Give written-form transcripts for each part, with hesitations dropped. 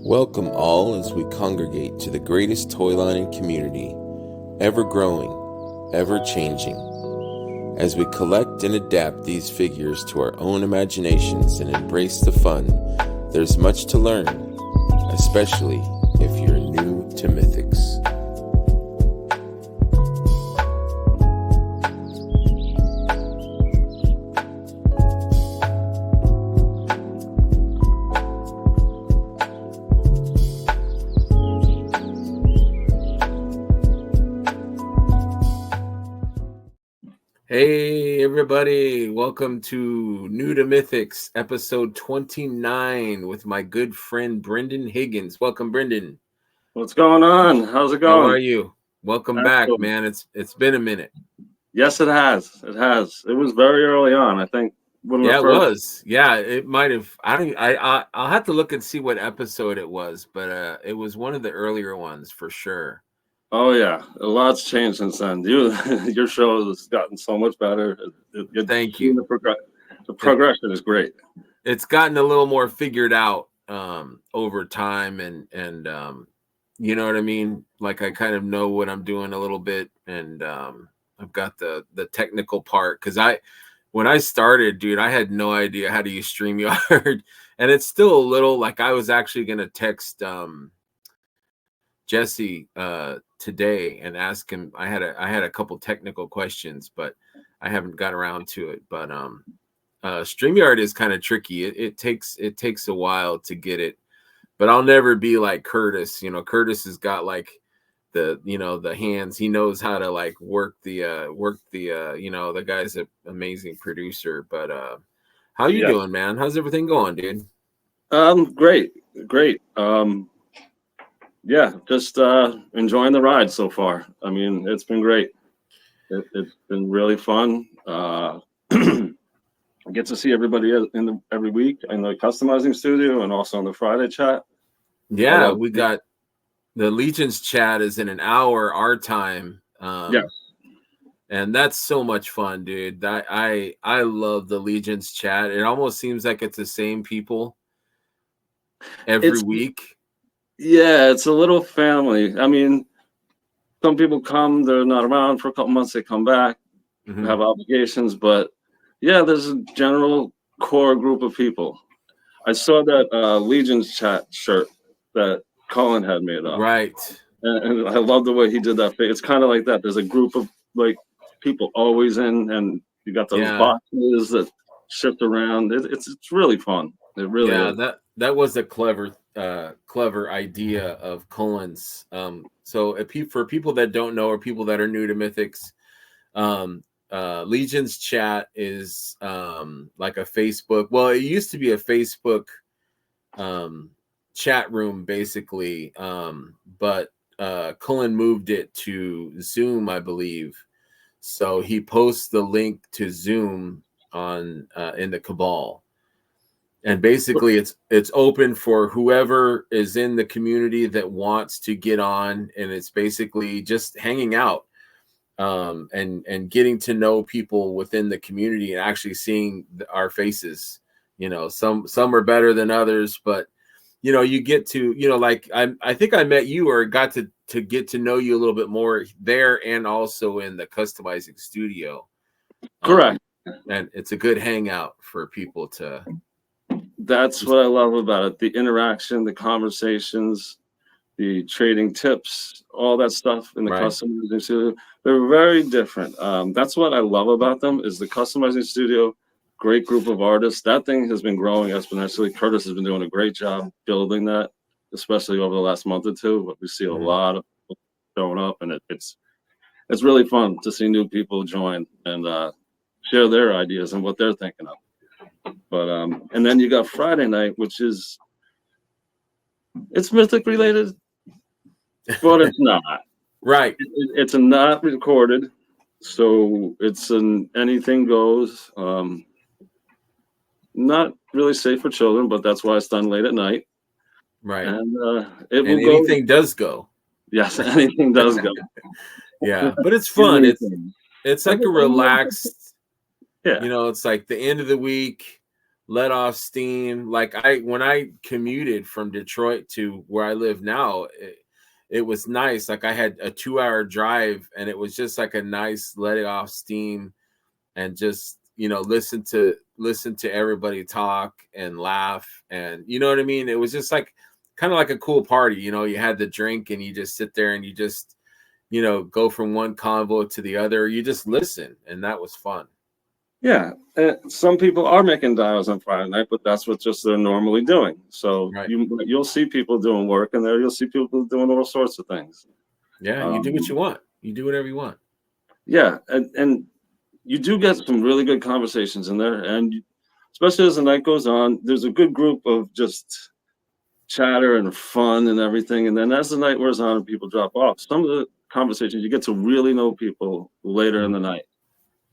Welcome all as we congregate to the greatest toy line in community, ever growing, ever changing. As we collect and adapt these figures to our own imaginations and embrace the fun, there's much to learn, especially if you're new to Mythics. Hey everybody, welcome to New to Mythics, episode 29 with my good friend Brendan Higgins. Welcome, Brendan. What's going on? How's it going? How are you? Welcome back, man. It's been a minute. Yes, it has. It has. It was very early on, I think. It was. Yeah, it might have. I'll have to look and see what episode it was, but it was one of the earlier ones for sure. Oh yeah, a lot's changed since then. Your show has gotten so much better. Thank you. The progression is great. It's gotten a little more figured out over time, and you know what I mean. Like I kind of know what I'm doing a little bit, and I've got the technical part because when I started, dude, I had no idea how to use StreamYard, and it's still a little like I was actually gonna text Jesse today and ask him. I had a couple technical questions, but I haven't got around to it. But StreamYard is kind of tricky. It takes a while to get it, but I'll never be like Curtis. You know, Curtis has got like the hands. He knows how to like work the the guy's an amazing producer. But how you doing, man? How's everything going, dude? Great. Yeah, just enjoying the ride so far. I mean, it's been great. It's been really fun. I get to see everybody every week in the customizing studio and also on the Friday chat. Yeah, we got the Legion's chat is in an hour our time. And that's so much fun, dude. I love the Legion's chat. It almost seems like it's the same people every week. Yeah, it's a little family. I mean, some people come, they're not around for a couple months, they come back, have obligations, but yeah, there's a general core group of people. I saw that Legion's chat shirt that Colin had made up. Right. And I love the way he did that. It's kind of like that. There's a group of like people always in, and you got those boxes that shift around. It's really fun. It really is. That was a clever idea of Colin's. So for people that don't know or people that are new to Mythics, Legion's chat is like a Facebook. Well, it used to be a Facebook chat room basically, but Colin moved it to Zoom, I believe. So he posts the link to Zoom on in the Cabal. And basically, it's open for whoever is in the community that wants to get on, and it's basically just hanging out and getting to know people within the community and actually seeing our faces. You know, some are better than others, but you know, you get to like I think I met you or got to get to know you a little bit more there and also in the customizing studio. Correct. And it's a good hangout for people to. That's what I love about it. The interaction, the conversations, the trading tips, all that stuff in the customizing studio. They're very different. That's what I love about them is the customizing studio, great group of artists. That thing has been growing exponentially. Curtis has been doing a great job building that, especially over the last month or two. But we see a lot of people showing up, and it's really fun to see new people join and share their ideas and what they're thinking of. But and then you got Friday night, which is it's Mythic related, but it's not. Right. It's not recorded, so it's an anything goes. Not really safe for children, but that's why it's done late at night. Right. And anything does go. Yes, anything does go. Yeah, but it's fun. It's like a relaxed. Yeah. You know, it's like the end of the week. let off steam. Like when I commuted from Detroit to where I live now, it was nice. Like I had a 2-hour drive, and it was just like a nice letting off steam, and just, you know, listen to everybody talk and laugh, and you know what I mean. It was just like kind of like a cool party. You know, you had the drink, and you just sit there, and you just, you know, go from one convo to the other. You just listen, and that was fun. Yeah, some people are making dials on Friday night, but that's what just they're normally doing. So Right. you'll see people doing work in there. You'll see people doing all sorts of things. Yeah, you do what you want. You do whatever you want. Yeah, and you do get some really good conversations in there, and especially as the night goes on, there's a good group of just chatter and fun and everything. And then as the night wears on and people drop off, some of the conversations you get to really know people later in the night.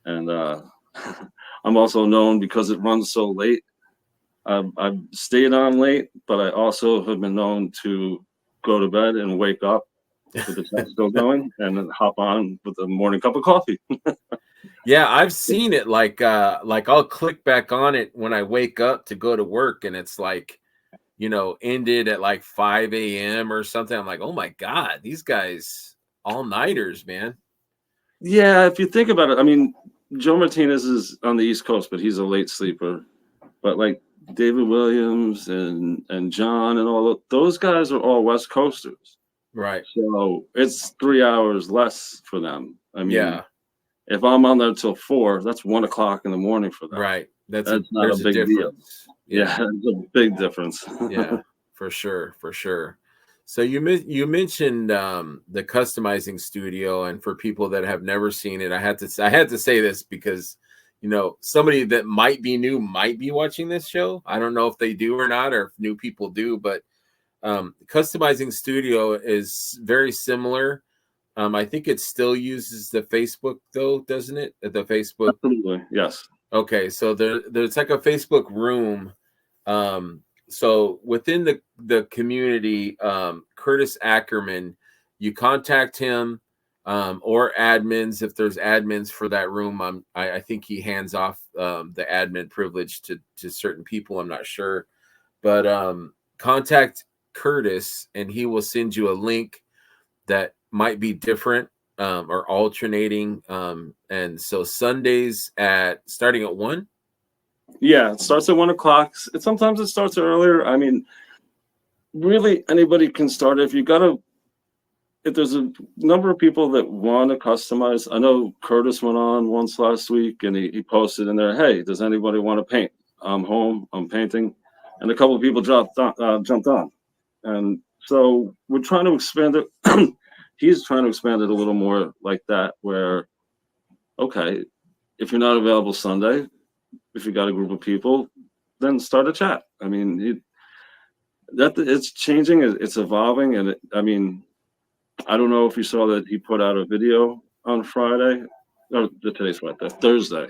And I'm also known because it runs so late. I've stayed on late, but I also have been known to go to bed and wake up with the chat still going, and then hop on with a morning cup of coffee. Yeah, I've seen it. Like I'll click back on it when I wake up to go to work, and it's like, you know, ended at like 5 a.m. or something. I'm like, oh my God, these guys all-nighters, man. Yeah, if you think about it, I mean, Joe Martinez is on the East Coast, but he's a late sleeper. But like David Williams and John and all those guys are all West Coasters. Right. So it's 3 hours less for them. I mean, Yeah. if I'm on there till 4, that's 1 o'clock in the morning for them. Right. That's not a big deal. Yeah, it's a big difference. Yeah, for sure, for sure. So you mentioned the customizing studio, and for people that have never seen it, I had to say this because, you know, somebody that might be new might be watching this show. I don't know if they do or not, or if new people do, but customizing studio is very similar. I think it still uses the Facebook though, doesn't it? The Facebook. Absolutely, yes. Okay, so there's like a Facebook room. So within the community, Curtis Ackerman, you contact him, or admins if there's admins for that room. I think he hands off the admin privilege to certain people. I'm not sure, but contact Curtis, and he will send you a link that might be different, or alternating. And so Sundays starting at 1. Yeah, it starts at 1 o'clock. Sometimes it starts earlier. I mean, really anybody can start. If there's a number of people that want to customize. I know Curtis went on once last week, and he posted in there, "Hey, does anybody want to paint? I'm home, I'm painting," and a couple of people jumped on, and so we're trying to expand it. He's trying to expand it a little more like that, where, okay, if you're not available Sunday, if you got a group of people, then start a chat. I mean, it's changing, it's evolving, and I mean, I don't know if you saw that he put out a video on Friday, or today's what, Thursday.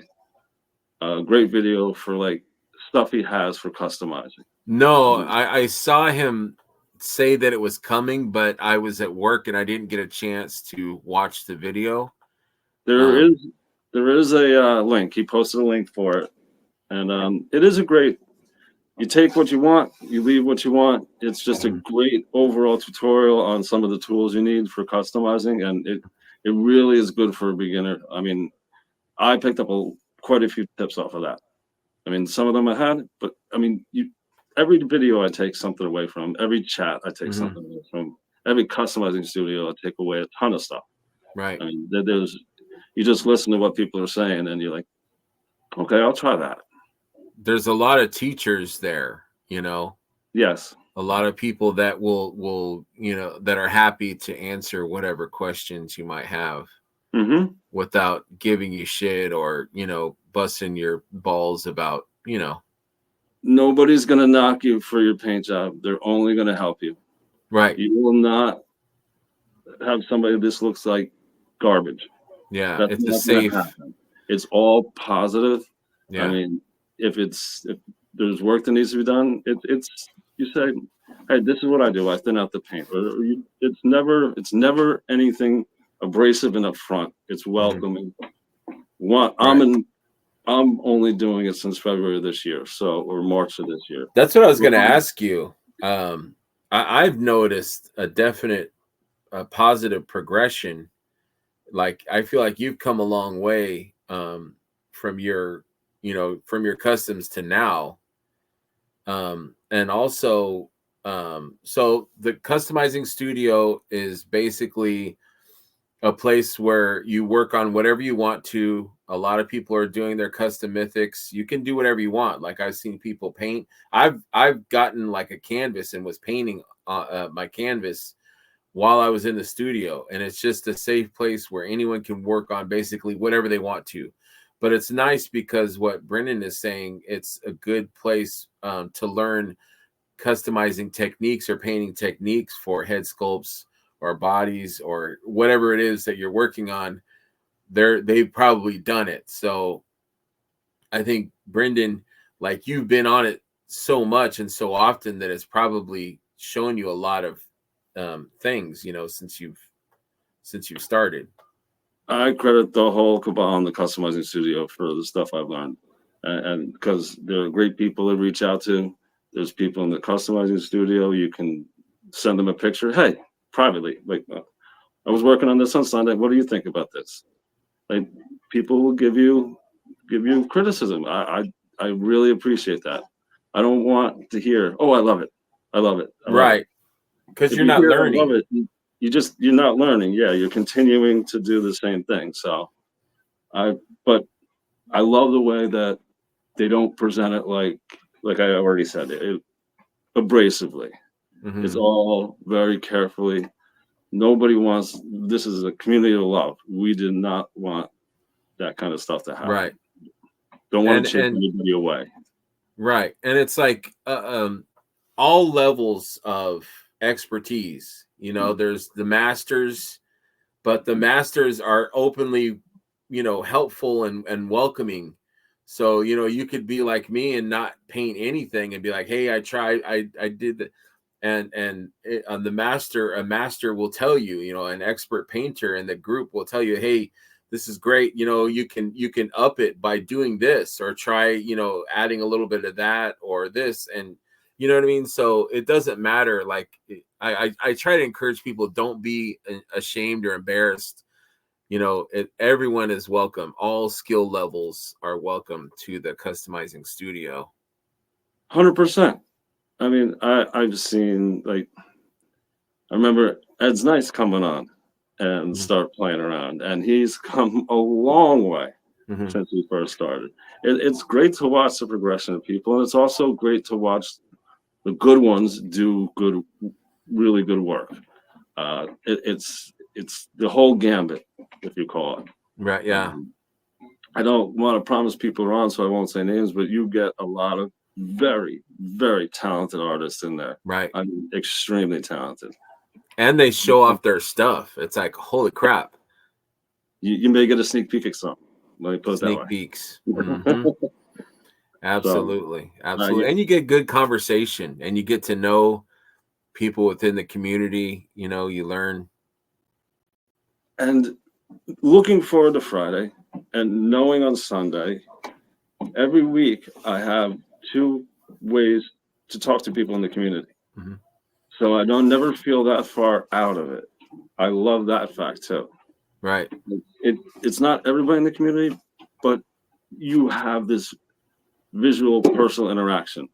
A great video for like stuff he has for customizing. No, I saw him say that it was coming, but I was at work and I didn't get a chance to watch the video. There is a link. He posted a link for it, and it is a great. You take what you want, you leave what you want. It's just a great overall tutorial on some of the tools you need for customizing, and it really is good for a beginner. I mean, I picked up quite a few tips off of that. I mean, some of them I had, but I mean, every video I take something away from. Every chat I take something away from. Every customizing studio I take away a ton of stuff. Right. I mean, you just listen to what people are saying, and you're like, okay, I'll try that. There's a lot of teachers there, you know. Yes. A lot of people that will you know, that are happy to answer whatever questions you might have, without giving you shit or, you know, busting your balls about, you know. Nobody's gonna knock you for your paint job. They're only gonna help you. Right. You will not have somebody, this looks like garbage. Yeah, That's it's not a safe. gonna happen. It's all positive. Yeah. I mean, if there's work that needs to be done, it's you say, hey, this is what I do. I thin out the paint. It's never anything abrasive and upfront. It's welcoming. I'm only doing it since February this year, or March of this year. That's what I was going to ask you. I've noticed a definite positive progression. Like I feel like you've come a long way from your, from your customs to now. And also, so the customizing studio is basically a place where you work on whatever you want to. A lot of people are doing their custom mythics. You can do whatever you want. Like I've seen people paint. I've gotten like a canvas and was painting my canvas while I was in the studio, and it's just a safe place where anyone can work on basically whatever they want to. But it's nice because what Brendan is saying, it's a good place to learn customizing techniques or painting techniques for head sculpts or bodies or whatever it is that you're working on. They've probably done it. So I think Brendan, like you've been on it so much and so often that it's probably shown you a lot of things, since you've started. I credit the whole cabal and the customizing studio for the stuff I've learned, and because there are great people to reach out to. There's people in the customizing studio. You can send them a picture. Hey, privately, like I was working on this on Sunday. What do you think about this? Like people will give you criticism. I really appreciate that. I don't want to hear, oh, I love it. I love it. I love right. Because you're not learning. I love it, you're not learning. Yeah, you're continuing to do the same thing. So but I love the way that they don't present it like I already said, abrasively. Mm-hmm. It's all very carefully. Nobody wants, this is a community of love. We did not want that kind of stuff to happen. Right. Don't want to chase anybody away. Right. And it's like all levels of expertise. There's the masters, but the masters are openly, helpful and welcoming. So, you could be like me and not paint anything and be like, hey, I tried, I did that. And a master will tell you, an expert painter in the group will tell you, hey, this is great. You can up it by doing this, or try, adding a little bit of that or this. And you know what I mean? So it doesn't matter. Like I try to encourage people, don't be ashamed or embarrassed. Everyone is welcome. All skill levels are welcome to the customizing studio. 100%. I mean, I've seen, like, I remember Ed's Nice coming on and start playing around, and he's come a long way since we first started. It's great to watch the progression of people, and it's also great to watch the good ones do really good work. It's the whole gambit, if you call it. Right. Yeah. I don't want to promise people are on, so I won't say names, but you get a lot of very, very talented artists in there. Right. I mean, extremely talented. And they show off their stuff. It's like, holy crap. You may get a sneak peek at something. Let me put it that way. Sneak peeks. Absolutely. Absolutely. And you get good conversation, and you get to know people within the community. You learn. And looking forward to Friday, and knowing on Sunday, every week I have 2 ways to talk to people in the community. So I don't never feel that far out of it. I love that fact too. Right. It's not everybody in the community, but you have this visual personal interaction.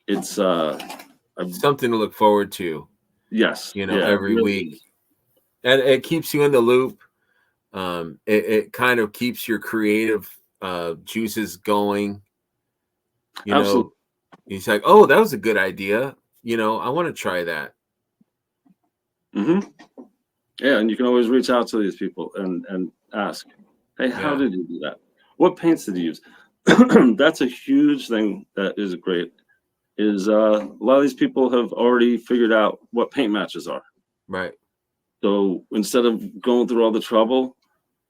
It's something to look forward to. Yes. Every week. And it keeps you in the loop. It kind of keeps your creative juices going. Absolutely. He's like, oh, that was a good idea. I want to try that. Yeah, and you can always reach out to these people and ask, hey, how did you do that? What paints did you use? That's a huge thing that is great. Is a lot of these people have already figured out what paint matches are. Right. So instead of going through all the trouble,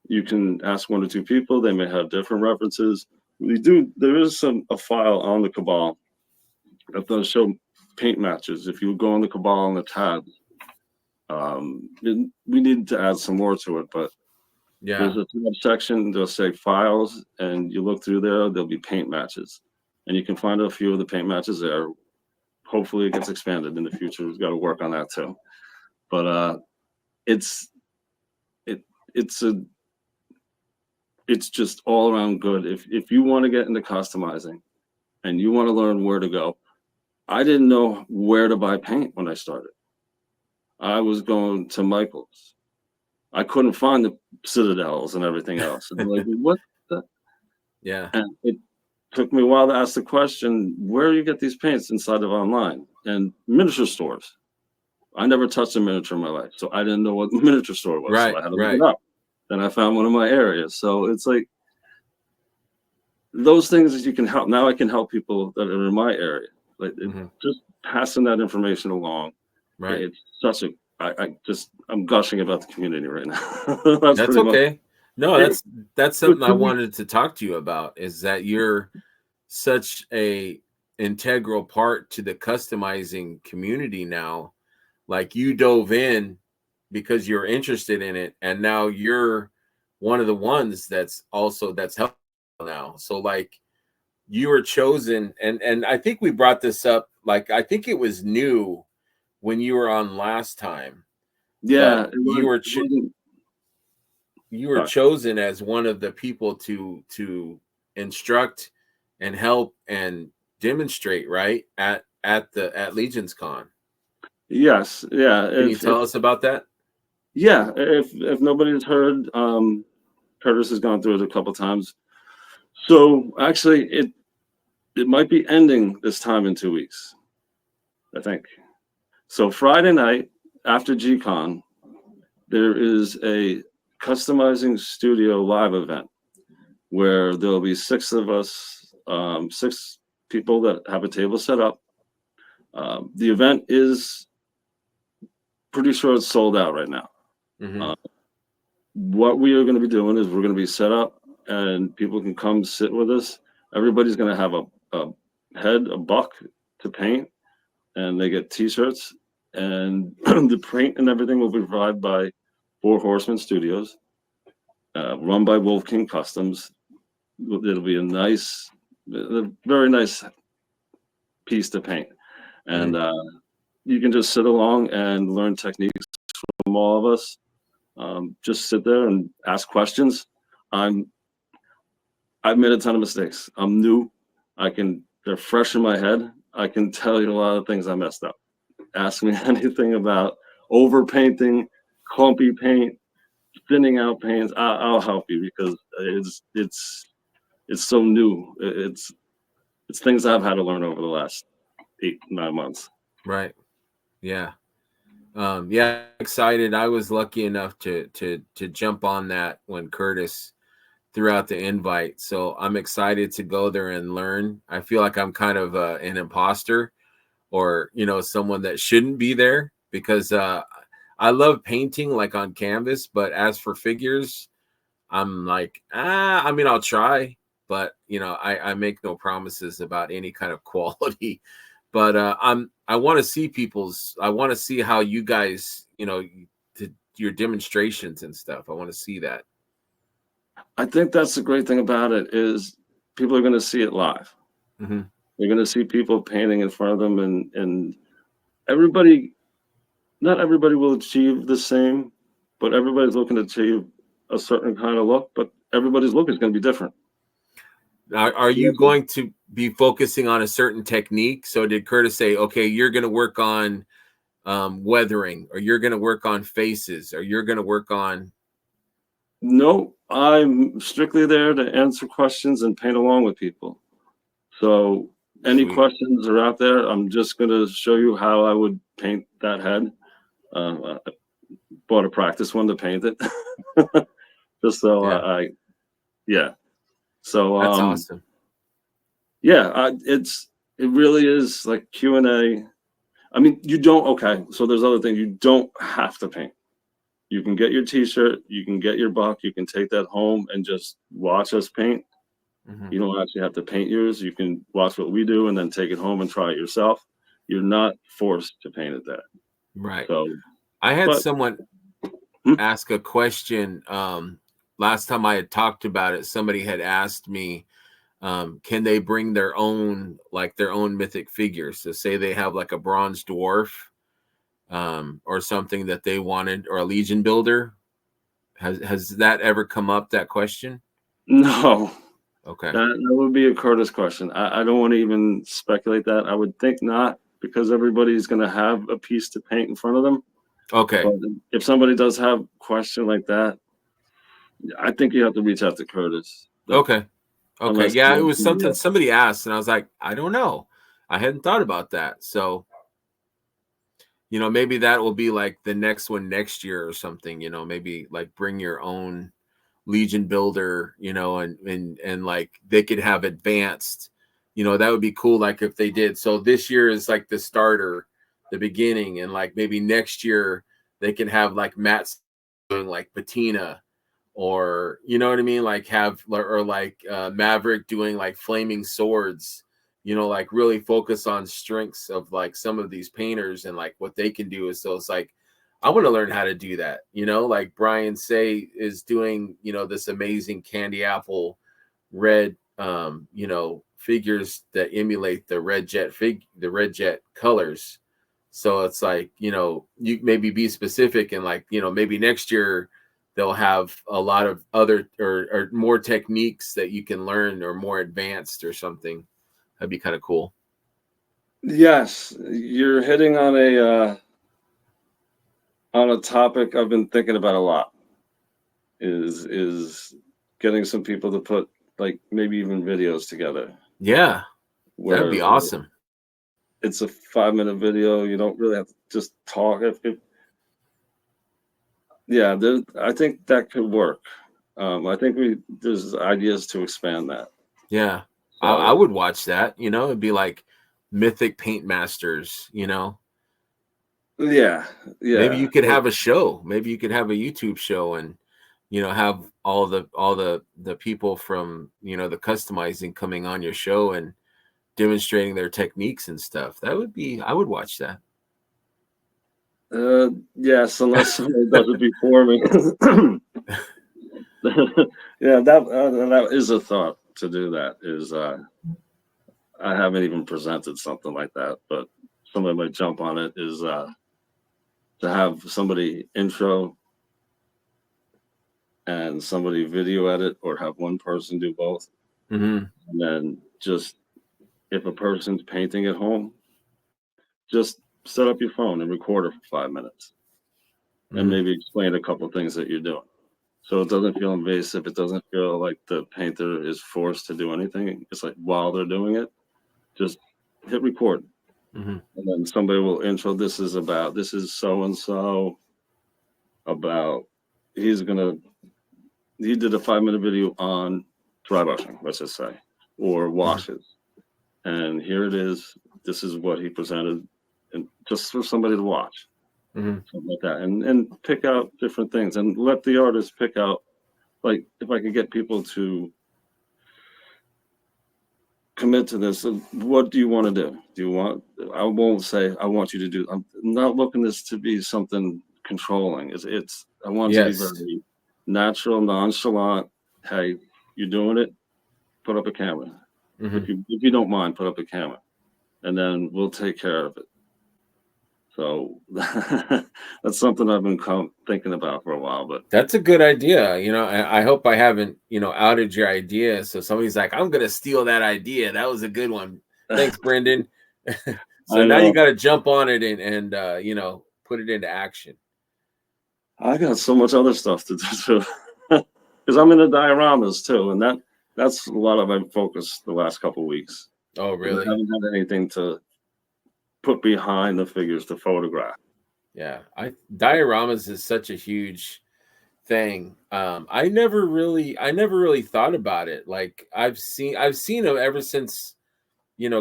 you can ask 1 or 2 people. They may have different references. There is a file on the Cabal that does show paint matches. If you go on the Cabal on the tab, we need to add some more to it, but Yeah. There's a tab section, they'll say files, and you look through there, there'll be paint matches. And you can find a few of the paint matches there. Hopefully it gets expanded in the future. We've got to work on that too. But it's it it's a it's just all around good. If you want to get into customizing and you want to learn where to go, I didn't know where to buy paint when I started. I was going to Michael's. I couldn't find the Citadels and everything else. And I'm like, what the? Yeah. And it took me a while to ask the question, where do you get these paints inside of online? And miniature stores. I never touched a miniature in my life, so I didn't know what the miniature store was. So Right. I had to look Right. it up. Then I found one in my area. So it's like those things that you can help. Now I can help people that are in my area. Like just passing that information along. Right. It's such a I'm gushing about the community right now. That's pretty much okay. No, it. that's It was something I 2 weeks. wanted to talk to you about, is that you're such a integral part to the customizing community now. Like, you dove in because you're interested in it, and now you're one of the ones that's helping now. So like, you were chosen, and I think we brought this up, like, I think it was new when you were on last time, but Yeah, it wasn't. you were Sorry. chosen as one of the people to instruct and help and demonstrate, right, at Legion's Con. Yes, yeah. Can you tell us about that? If nobody's heard, Curtis has gone through it a couple times. So actually, it might be ending this time in 2 weeks, I think. So Friday night after GCon, there is a customizing studio live event where there'll be 6 of us, 6 people that have a table set up. The event is pretty sure it's sold out right now. What we are going to be doing is we're going to be set up and people can come sit with us. Everybody's going to have a buck to paint, and they get t-shirts, and the paint and everything will be provided by Four Horsemen Studios, run by Wolf King Customs. It'll be a very nice piece to paint. And you can just sit along and learn techniques from all of us. Just sit there and ask questions. I've made a ton of mistakes. I'm new. They're fresh in my head. I can tell you a lot of things I messed up. Ask me anything about over painting, clumpy paint, thinning out paints. I'll help you because it's so new. It's things I've had to learn over the last 8-9 months. Right. Yeah. Yeah, excited. I was lucky enough to jump on that when Curtis threw out the invite. So I'm excited to go there and learn. I feel like I'm kind of an imposter, or someone that shouldn't be there, because I love painting like on canvas, but as for figures, I'm like, I mean, I'll try, but I make no promises about any kind of quality. But I want to see I want to see how you guys, your demonstrations and stuff. I want to see that. I think that's the great thing about it is people are going to see it live. They're going to see people painting in front of them, and not everybody will achieve the same, but everybody's looking to achieve a certain kind of look, but everybody's look is going to be different. Now, are you going to be focusing on a certain technique? So did Curtis say, okay, you're going to work on weathering, or you're going to work on faces, or you're going to work on... No, I'm strictly there to answer questions and paint along with people. So any questions are out there, I'm just going to show you how I would paint that head. I bought a practice one to paint it. Just so So that's awesome. Yeah, it really is like Q&A. I mean, so there's other things. You don't have to paint. You can get your t-shirt, you can get your buck, you can take that home and just watch us paint. You don't actually have to paint yours. You can watch what we do and then take it home and try it yourself. You're not forced to paint it there. Right. So I had someone ask a question last time I had talked about it, somebody had asked me, can they bring their own mythic figures? So say they have like a bronze dwarf, or something that they wanted, or a legion builder. Has that ever come up, that question? No. Okay. That would be a Curtis question. I don't want to even speculate that. I would think not, because everybody's going to have a piece to paint in front of them. Okay. But if somebody does have a question like that, I think you have to reach out to Curtis. Okay. Unless Yeah, it was something somebody asked, and I was like, I don't know. I hadn't thought about that. So, maybe that will be like the next one next year or something, maybe like bring your own legion builder, and like they could have advanced, that would be cool. Like if they did. So this year is like the starter, the beginning, and like maybe next year they can have like Matt doing like patina, or you know what I mean, like have, or like Maverick doing like flaming swords, like really focus on strengths of like some of these painters and like what they can do. So it's like, I want to learn how to do that, like Brian Say is doing, this amazing candy apple red, figures that emulate the red jet colors. So it's like, you maybe be specific, and like, maybe next year they'll have a lot of other or more techniques that you can learn, or more advanced or something. That'd be kind of cool. Yes, you're hitting on a topic I've been thinking about a lot. Is getting some people to put like maybe even videos together. Yeah, that'd be awesome. It's a 5-minute video. You don't really have to just talk. Yeah, I think that could work. I think there's ideas to expand that. Yeah, so, I would watch that. It'd be like Mythic Paint Masters. Yeah. Maybe you could have a show. Maybe you could have a YouTube show, and have all the people from the customizing coming on your show and demonstrating their techniques and stuff. I would watch that. Yes, unless someone does it before me. Yeah, that is a thought to do that. I haven't even presented something like that, but somebody might jump on it. Is to have somebody intro and somebody video edit, or have one person do both. Mm-hmm. And then just, if a person's painting at home, just set up your phone and record it for 5 minutes, and maybe explain a couple of things that you're doing. So it doesn't feel invasive. It doesn't feel like the painter is forced to do anything. It's like, while they're doing it, just hit record. And then somebody will intro, this is so-and-so about, he did a 5-minute video on dry brushing, let's just say, or washes. And here it is. This is what he presented, and just for somebody to watch. Something like that, and pick out different things, and let the artist pick out, like, if I could get people to commit to this, what do you want to do? I won't say I want you to do. I'm not looking this to be something controlling. I want to be very natural, nonchalant. Hey, you're doing it, put up a camera. If you don't mind, put up a camera, and then we'll take care of it. So that's something I've been thinking about for a while. But that's a good idea. I hope I haven't, outed your idea. So somebody's like, I'm going to steal that idea. That was a good one. Thanks, Brendan. So now you got to jump on it and put it into action. I got so much other stuff to do too, because I'm in the dioramas too. And that's a lot of my focus the last couple of weeks. Oh, really? I haven't had anything to put behind the figures to photograph. Yeah, dioramas is such a huge thing. I never really thought about it. Like I've seen them ever since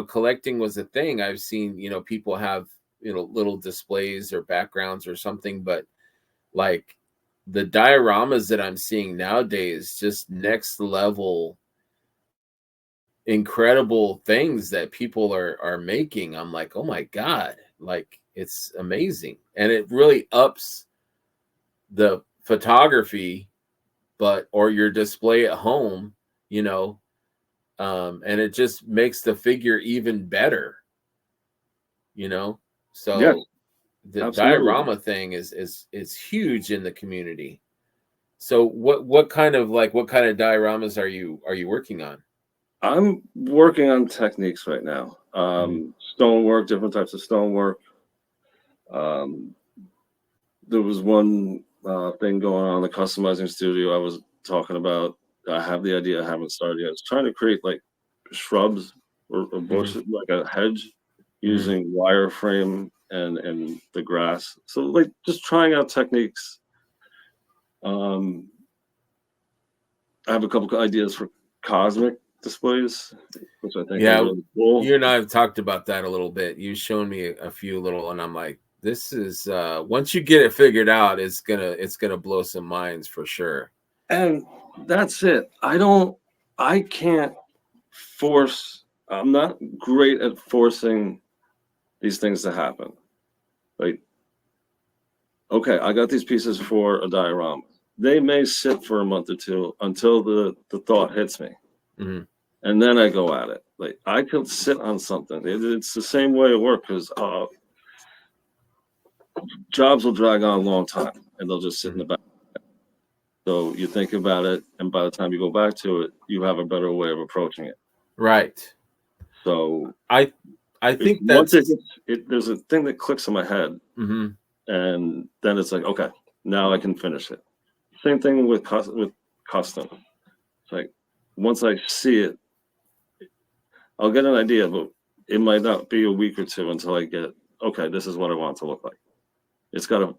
collecting was a thing. I've seen people have little displays or backgrounds or something, but like the dioramas that I'm seeing nowadays, just next level incredible things that people are making. I'm like, oh my God, like it's amazing. And it really ups the photography or your display at home, you know, and it just makes the figure even better, you know. Yes, So the absolutely. diorama thing is huge in the community. So what kind of dioramas are you working on? I'm working on techniques right now. Mhm. Stonework, different types of stonework. Um, there was one thing going on in the customizing studio I was talking about. I have the idea, I haven't started yet. It's trying to create like shrubs or Mhm. bushes, like a hedge, Mhm. using wireframe and the grass. So like just trying out techniques. Um, I have a couple of ideas for cosmic displays, which I think are Yeah, really cool. you and I have talked about that a little bit. You've shown me a few little, and I'm like, this is once you get it figured out, it's gonna blow some minds for sure. And that's it. I can't I'm not great at forcing these things to happen. Like, okay, I got these pieces for a diorama. They may sit for a month or two until the thought hits me. Mhm. And then I go at it. Like I could sit on something. It's the same way at work because jobs will drag on a long time and they'll just sit in the Mhm. back. So you think about it, and by the time you go back to it, you have a better way of approaching it. Right. So I I think once it that's hits, there's a thing that clicks in my head, mhm. and then it's like, okay, now I can finish it. Same thing with custom. It's like once I see it, I'll get an idea, but it might not be a week or two until I get, okay, this is what I want it to look like. It's got to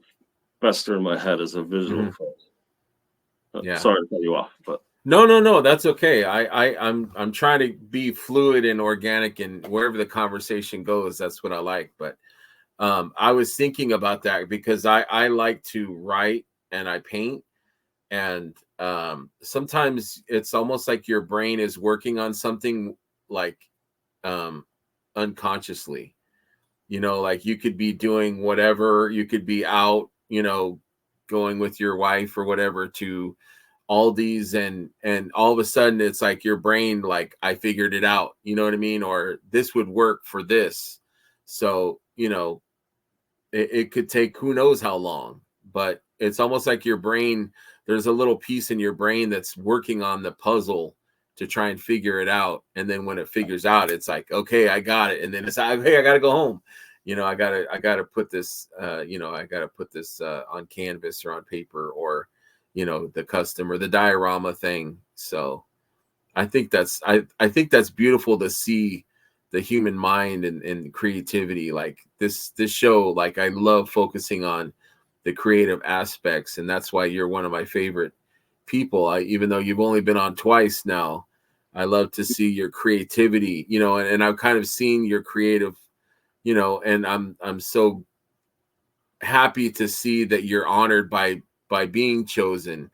fester in my head as a visual Mhm. first. Yeah. Sorry to cut you off, but No, no, no, that's okay. I'm trying to be fluid and organic, and wherever the conversation goes, that's what I like. But I was thinking about that because I like to write and I paint, and sometimes it's almost like your brain is working on something like um unconsciously. You know, like you could be doing whatever, you could be out, you know, going with your wife or whatever to Aldi's, and all of a sudden it's like your brain, like, I figured it out, you know what I mean? Or this would work for this. So, you know, it could take who knows how long, but it's almost like your brain, there's a little piece in your brain that's working on the puzzle to try and figure it out. And then when it figures out, it's like, okay, I got it. And then it's like, hey, I gotta go home. You know, I gotta put this I gotta put this on canvas or on paper, or you know, the custom or the diorama thing. So I think that's beautiful to see the human mind and creativity. Like this show, like I love focusing on the creative aspects, and that's why you're one of my favorite people. Even though you've only been on twice now, I love to see your creativity, you know, and I've kind of seen your creative, you know, and I'm so happy to see that you're honored by being chosen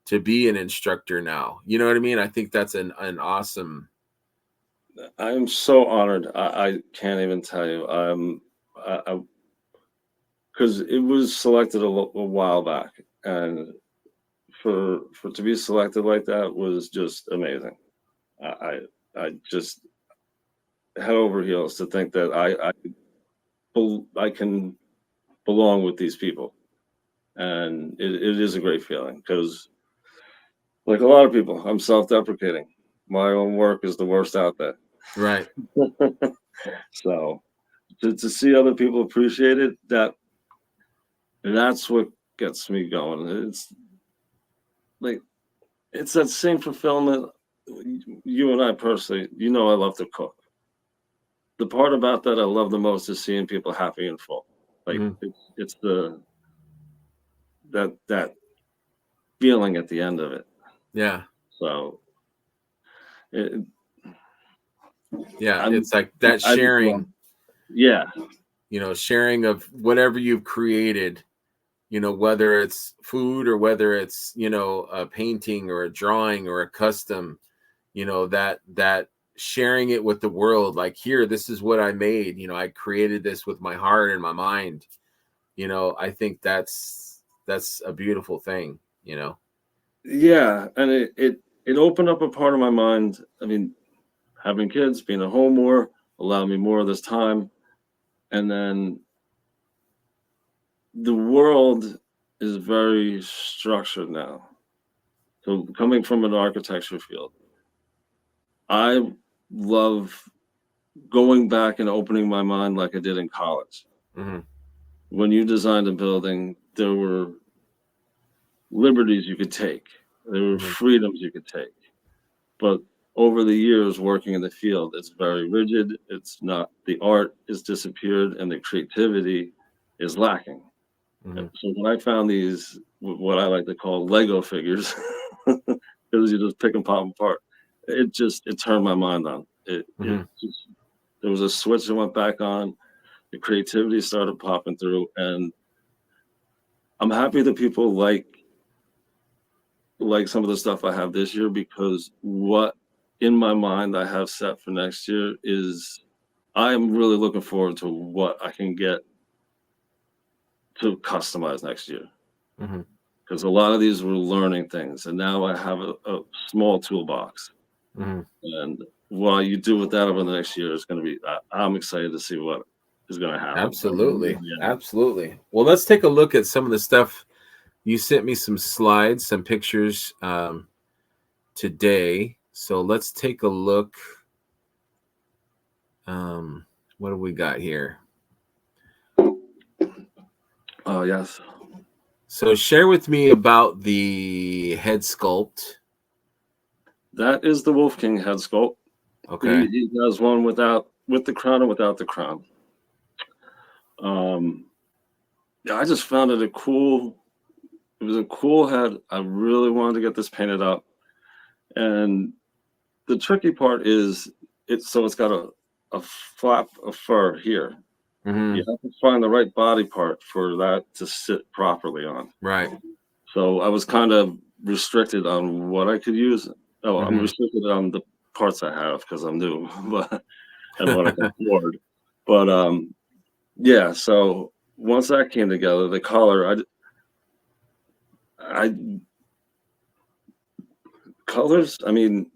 to be an instructor now. You know what I mean? I think that's an awesome. I'm so honored. I can't even tell you. Because it was selected a while back, and for to be selected like that was just amazing. I I just head over heels to think that I can belong with these people, and it is a great feeling because, like a lot of people, I'm self-deprecating. My own work is the worst out there. Right. So to see other people appreciate it, that's what gets me going. It's like it's that same fulfillment. You and I personally, I love to cook. The part about that I love the most is seeing people happy and full. Like Mhm. it's the that feeling at the end of it. Yeah. So it, Yeah. I'm It's like that I just love. sharing, Yeah, you know, sharing of whatever you've created, you know, whether it's food or whether it's, you know, a painting or a drawing or a custom, you know, that sharing it with the world, like, here, this is what I made, you know, I created this with my heart and my mind. You know, I think that's a beautiful thing, you know. Yeah, and it opened up a part of my mind. I mean, having kids, being at home more, allowed me more of this time. And then the world is very structured now. So coming from an architecture field, I love going back and opening my mind like I did in college. Mm-hmm. When you designed a building, there were liberties you could take. There were Mm-hmm. freedoms you could take. But over the years working in the field, it's very rigid. It's not, the art is disappeared and the creativity is lacking. Mm-hmm. And so when I found these, what I like to call Lego figures, because you just pick and pop them apart, it turned my mind on. It Mm-hmm. just, there was a switch that went back on. The creativity started popping through, and I'm happy that people like some of the stuff I have this year, because what in my mind I have set for next year is I'm really looking forward to what I can get to customize next year. Mm-hmm. Because a lot of these were learning things, and now I have a small toolbox. Mm-hmm. And what you do with that over the next year is going to be, I'm excited to see what is going to happen. Absolutely. Yeah. Absolutely. Well, let's take a look at some of the stuff. You sent me some slides, some pictures today. So let's take a look. What do we got here? Oh, yes. So share with me about the head sculpt. That is the Wolf King head sculpt. Okay. He does one with the crown and without the crown. Yeah, I just found it it was a cool head. I really wanted to get this painted up. And the tricky part is it's got a flap of fur here. Mm-hmm. You have to find the right body part for that to sit properly on. Right. So I was kind of restricted on what I could use. Oh, I'm Mm-hmm. restricted on the parts I have because I'm new, but and what I can afford. But yeah. So once that came together, the color, I colors. I mean,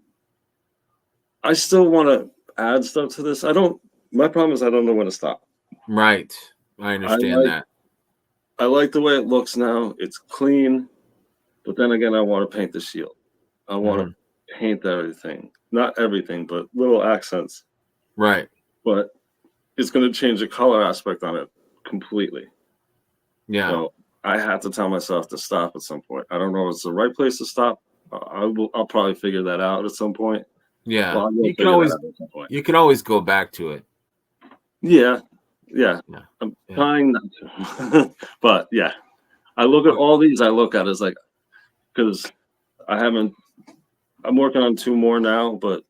I still want to add stuff to this. I don't. My problem is I don't know when to stop. Right. I I understand like that. I like the way it looks now. It's clean, but then again, I want to paint the shield. I want Mm-hmm. to paint everything, not everything, but little accents. Right. But it's going to change the color aspect on it completely. Yeah. So I have to tell myself to stop at some point. I don't know if it's the right place to stop. I'll probably figure that out at some point. Yeah. Well, I will figure that out at some point. You can always go back to it. Yeah, yeah. Yeah. I'm Yeah. trying not to, but yeah. I look at all these. I look at it as like, because I haven't. I'm working on two more now, but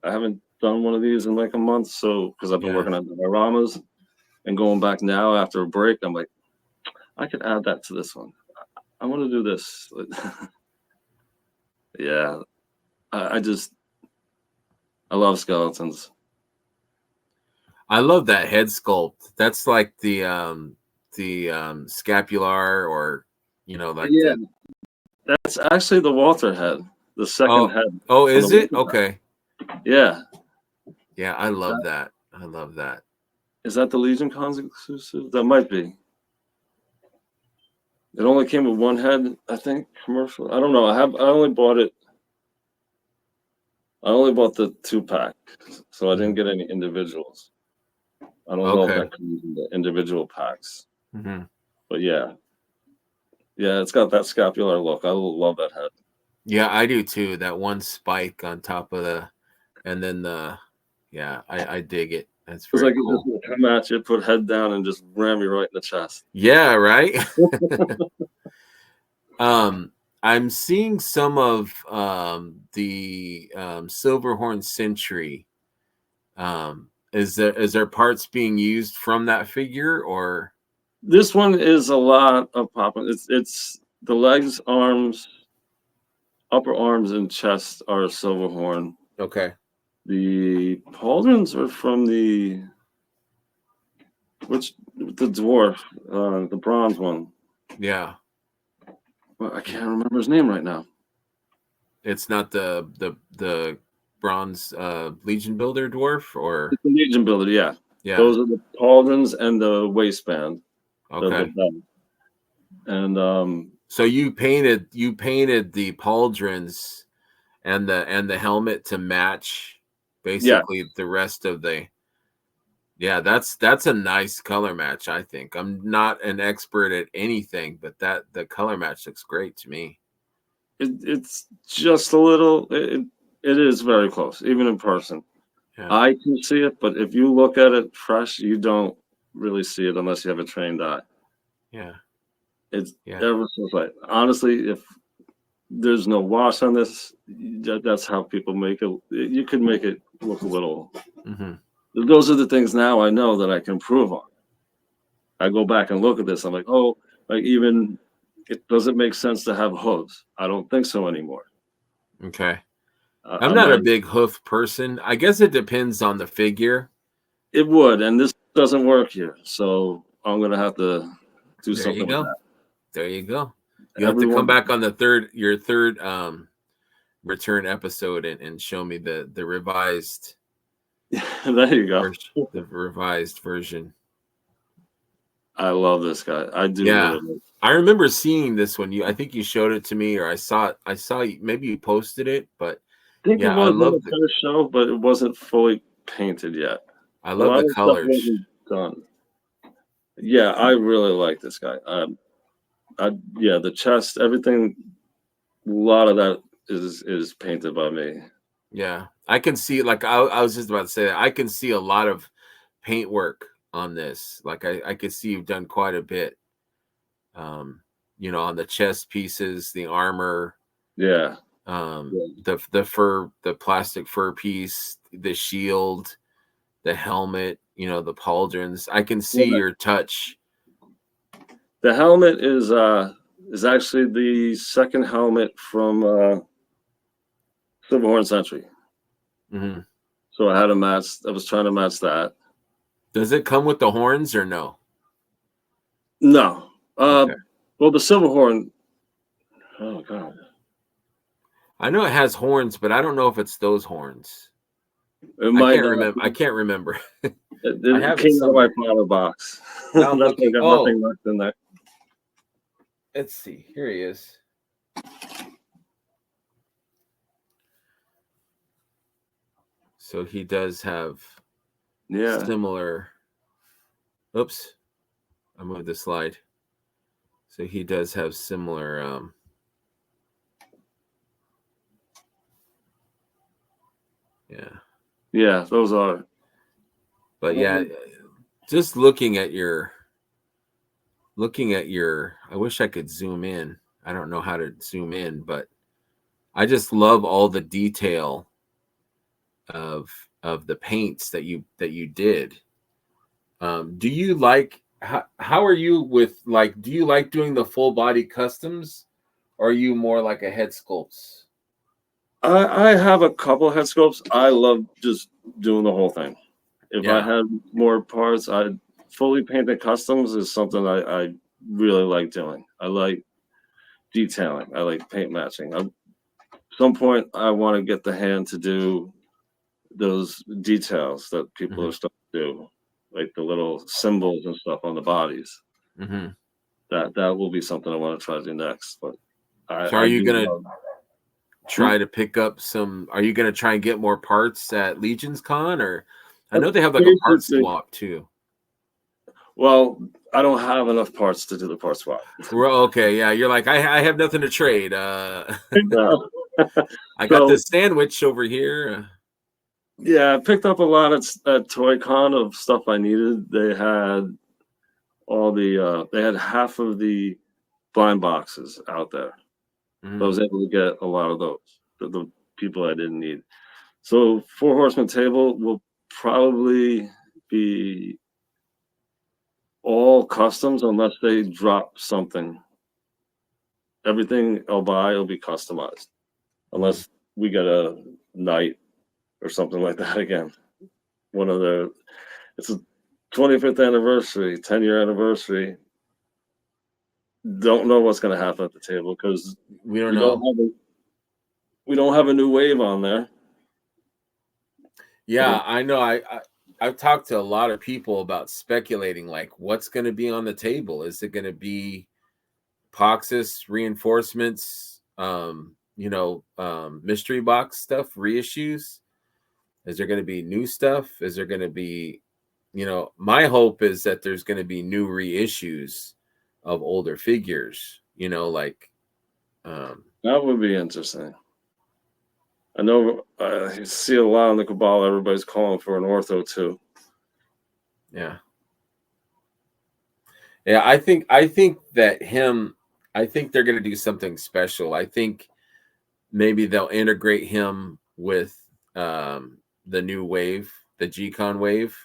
I haven't done one of these in like a month. So because I've been Yeah. working on dioramas and going back now after a break, I'm like, I could add that to this one. I want to do this. Yeah, I just I love skeletons. I love that head sculpt. That's like the scapular, or like Yeah, the that's actually the Walter head, the second oh head oh from the is it? Walter head. Okay. Yeah, Yeah, I love that. I love that. is that the Legion Cons exclusive? That might be. It only came with one head, I think, commercial. I don't know. I only bought it. I only bought the 2-pack, so I didn't Mhm. get any individuals. I don't know if Okay. that comes in the individual packs, Hmm. but yeah, yeah, it's got that scapular look. I love that head. Yeah, I do too. That one spike on top of and then yeah, I dig it. That's It's very like it just cool. will come at you, put head down, and just ram you right in the chest. Yeah, right. I'm seeing some of the Silverhorn Sentry. Is there parts being used from that figure, or This one is a lot of popping. It's the legs, arms, upper arms, and chest are Silverhorn. okay? The pauldrons are from the dwarf, the bronze one. Yeah. Well, I can't remember his name right now. It's not the bronze Legion Builder dwarf, or It's the Legion Builder, yeah. yeah. Those are the pauldrons and the waistband. Okay. The belt. And so you painted the pauldrons and the helmet to match basically the rest of the. Yeah, that's a nice color match, I think. I'm not an expert at anything, but the color match looks great to me. It's just a little. It is very close, even in person. Yeah. I can see it, but if you look at it fresh, you don't really see it unless you have a trained eye. Yeah. It's Yeah. ever so slight. Honestly, if there's no wash on this, that's how people make it. You could make it look a little. Mm-hmm. Those are the things now I know that I can improve on. I go back and look at this. I'm like, oh, like even it doesn't make sense to have hooves. I don't think so anymore. Okay. I'm I'm not a like, big hoof person. I guess it depends on the figure. it would, and this doesn't work here, so I'm gonna have to do There you something with go. that. There you go. You have to come Everyone, back on your third return episode and show me the revised there you go. the revised version. I love this guy. I do. Yeah. Really. I remember seeing this one. I think you showed it to me, or I saw it. Maybe you posted it, but I think it yeah, I was in love the first show, but it wasn't fully painted yet. I A love lot the of stuff colors. wasn't done. Yeah, I really like this guy. Yeah, the chest, everything. A lot of that is painted by me. Yeah, I can see. Like I was just about to say that I can see a lot of paint work on this. Like I could see you've done quite a bit. On the chest pieces, the armor. Yeah. The plastic fur piece, the shield, the helmet, the pauldrons. I can see your touch. The helmet is actually the second helmet from Silverhorn Sentry. Mm-hmm. So I had a match. I was trying to match that. Does it come with the horns or no? No. Okay. Well, the Silverhorn. Oh God. I know it has horns, but I don't know if it's those horns. It might not. I can't remember. I It have came it out of my somewhere. powder box. Now I'm That's why I looking. got Oh, nothing left in there. let's see. Here he is. So he does have similar. Oops, I moved the slide. So he does have similar. Yeah. Yeah, those are. But yeah, just looking at your. I wish I could zoom in. I don't know how to zoom in, but I just love all the detail of the paints that you did. Do you like how are you with do you like doing the full body customs, or are you more like a head sculpts? I have a couple head sculpts. I love just doing the whole thing. If I had more parts, I'd fully painted customs is something I really like doing. I like detailing. I like paint matching. At some point, I want to get the hand to do those details that people are starting to do, like the little symbols and stuff on the bodies. Mm-hmm. That will be something I want to try to do next. But so are you gonna try to pick up some? Are you gonna try and get more parts at Legion's Con, or I know they have like a part swap too. Well, I don't have enough parts to do the part swap. Okay, yeah, you're like I have nothing to trade. I got this sandwich over here. Yeah, I picked up a lot at Toy Con of stuff I needed. They had they had half of the blind boxes out there. Mm-hmm. So I was able to get a lot of those, the people I didn't need. So Four Horsemen table will probably be all customs unless they drop something. Everything I'll buy will be customized unless we get a night or something like that again. It's a 25th anniversary, 10-year anniversary. Don't know what's going to happen at the table because we don't know. we don't have a new wave on there. Yeah, I know. I've talked to a lot of people about speculating, like what's going to be on the table. Is it going to be Poxus reinforcements? Mystery box stuff, reissues. Is there going to be new stuff? Is there going to be, my hope is that there's going to be new reissues of older figures. Like That would be interesting. I know you see a lot in the Cabal. Everybody's calling for an Ortho too. Yeah. Yeah, I think that I think they're going to do something special. I think maybe they'll integrate him with the new wave, the G-Con wave.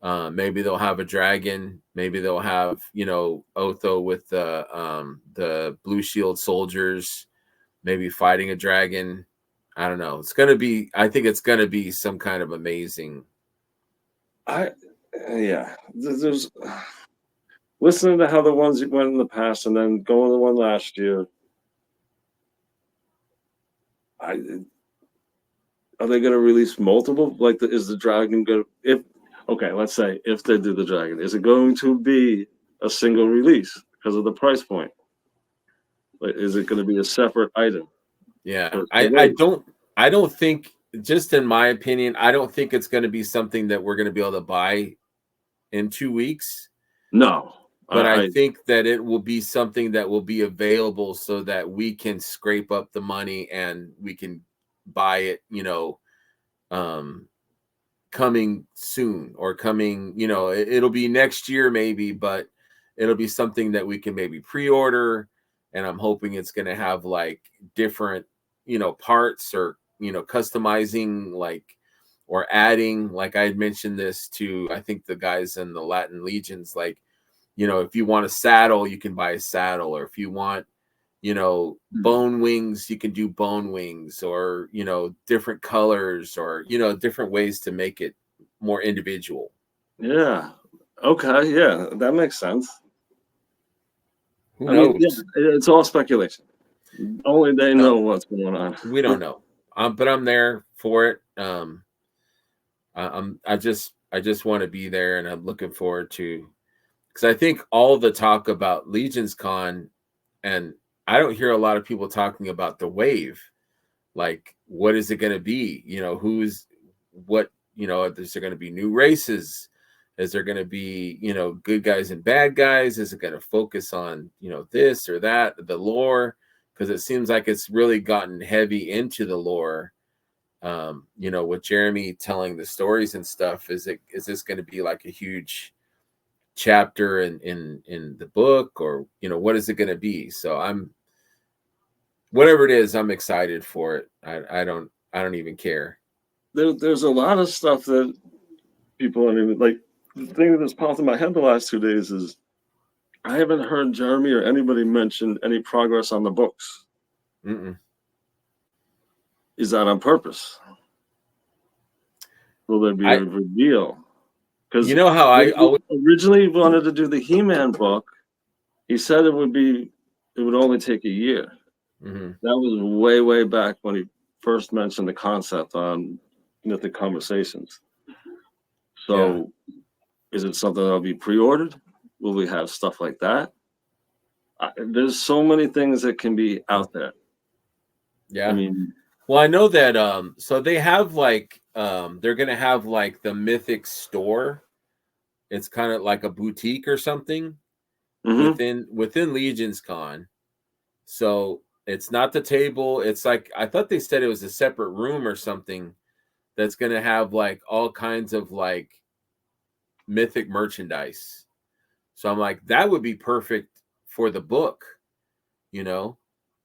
Maybe they'll have a dragon. Maybe they'll have, Otho with the Blue Shield soldiers, maybe fighting a dragon. I don't know. I think it's gonna be some kind of amazing. There's listening to how the ones went in the past and then going to the one last year. Are they going to release multiple? Like, is the dragon going to, let's say if they do the dragon, is it going to be a single release because of the price point? Like, is it going to be a separate item? Yeah, I don't think, just in my opinion, I don't think it's going to be something that we're going to be able to buy in 2 weeks. No. But I think that it will be something that will be available so that we can scrape up the money and we can buy it, coming soon or coming, it'll be next year maybe, but it'll be something that we can maybe pre-order. And I'm hoping it's going to have like different, parts or, customizing, like, or adding, like I had mentioned this to, I think the guys in the Latin Legions, like, if you want a saddle, you can buy a saddle, or if you want, bone wings, you can do bone wings, or, different colors, or, different ways to make it more individual. Yeah. Okay. Yeah. That makes sense. Who knows? It's all speculation. Only they know what's going on. We don't know. But I'm there for it. I just want to be there, and I'm looking forward to, because I think all the talk about Legions Con, and I don't hear a lot of people talking about the wave. Like, what is it going to be? Is there going to be new races? Is there going to be, good guys and bad guys? Is it going to focus on, this or that, the lore? Because it seems like it's really gotten heavy into the lore. With Jeremy telling the stories and stuff, is this going to be like a huge chapter in the book, or what is it going to be? So whatever it is, I'm excited for it. I don't even care. There's a lot of stuff that people don't even like. The thing that's popped in my head the last 2 days is I haven't heard Jeremy or anybody mention any progress on the books. Mm-mm. Is that on purpose? Will there be a reveal? Because how I originally wanted to do the He-Man book. He said it would only take a year. Mm-hmm. That was way back when he first mentioned the concept on Mythic Conversations. So is it something that'll be pre-ordered? Will we have stuff like that? There's so many things that can be out there. Yeah. I mean, well, I know that so they have like they're gonna have like the Mythic store. It's kind of like a boutique or something within Legions Con. So it's not the table. It's like, I thought they said it was a separate room or something that's gonna have like all kinds of like Mythic merchandise. So I'm like, that would be perfect for the book,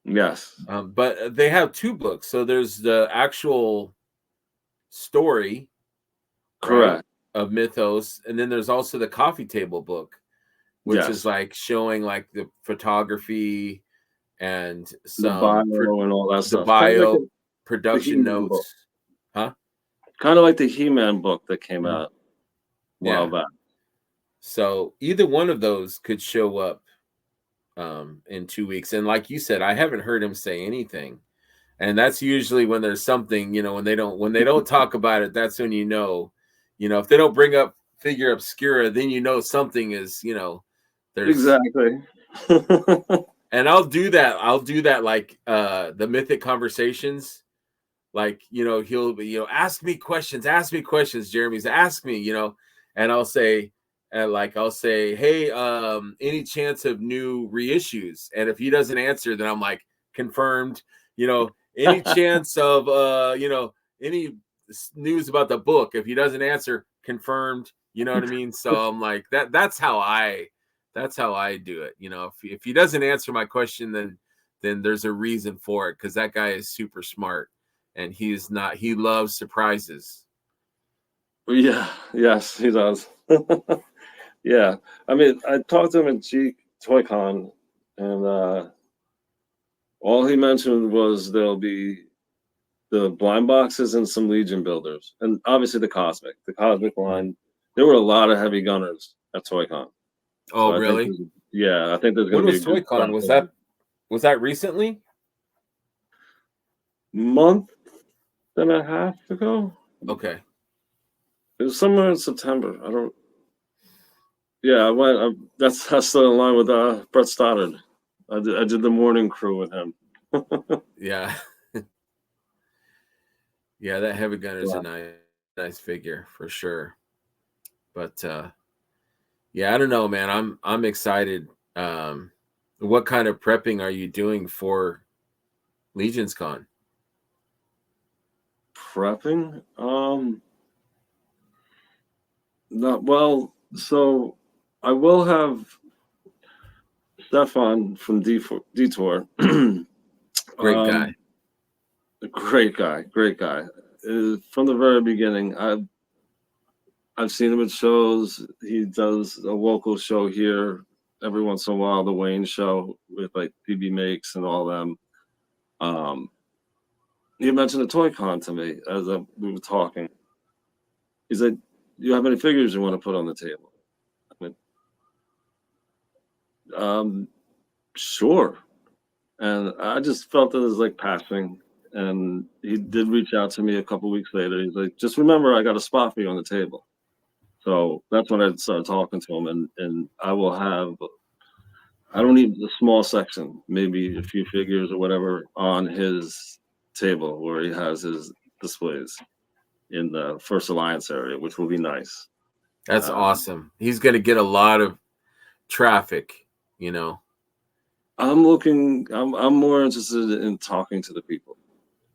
Yes. But they have 2 books. So there's the actual story, correct, right, of Mythos, and then there's also the coffee table book, which is like showing like the photography and some the bio and all that stuff. The bio, production notes. Book. Huh? Kind of like the He-Man book that came out a while back. So either one of those could show up in 2 weeks. And like you said, I haven't heard him say anything. And that's usually when there's something, when they don't talk about it, that's when if they don't bring up figure obscura, then something is, there's Exactly. and I'll do that. Like the Mythic Conversations. Like, he'll be, ask me questions, Jeremy's ask me, and I'll say, hey, any chance of new reissues? And if he doesn't answer, then I'm like, confirmed, any chance of, any news about the book? If he doesn't answer, confirmed, you know what I mean? So I'm like, that's how I do it. If he doesn't answer my question, then there's a reason for it, because that guy is super smart. And he loves surprises. Yeah, yes, he does. Yeah. I mean, I talked to him at ToyCon, and all he mentioned was there'll be the blind boxes and some Legion builders, and obviously the Cosmic line. There were a lot of heavy gunners at ToyCon. Oh, So really? I think there's going When to be was a good ToyCon? Was that recently? month and a half ago. Okay. It was somewhere in September. I don't. Yeah, I went. That's still in line with Brett Stoddard. I did the morning crew with him. Yeah. Yeah, that heavy gunner is a nice figure for sure. But yeah, I don't know, man. I'm excited. What kind of prepping are you doing for Legions Con? Prepping? Not well. So I will have Stefan from Detour. Great guy. Great guy. Great guy. From the very beginning, I've seen him at shows. He does a local show here every once in a while, the Wayne show with like PB Makes and all them. He mentioned a toy con to me as we were talking. He's like, "You have any figures you want to put on the table?" I mean, sure. And I just felt it was like passing. And he did reach out to me a couple weeks later. He's like, "Just remember, I got a spot for you on the table." So that's when I started talking to him, and I will have. I don't need a small section, maybe a few figures or whatever on his table where he has his displays in the First Alliance area, which will be nice. That's awesome. He's going to get a lot of traffic, I'm more interested in talking to the people.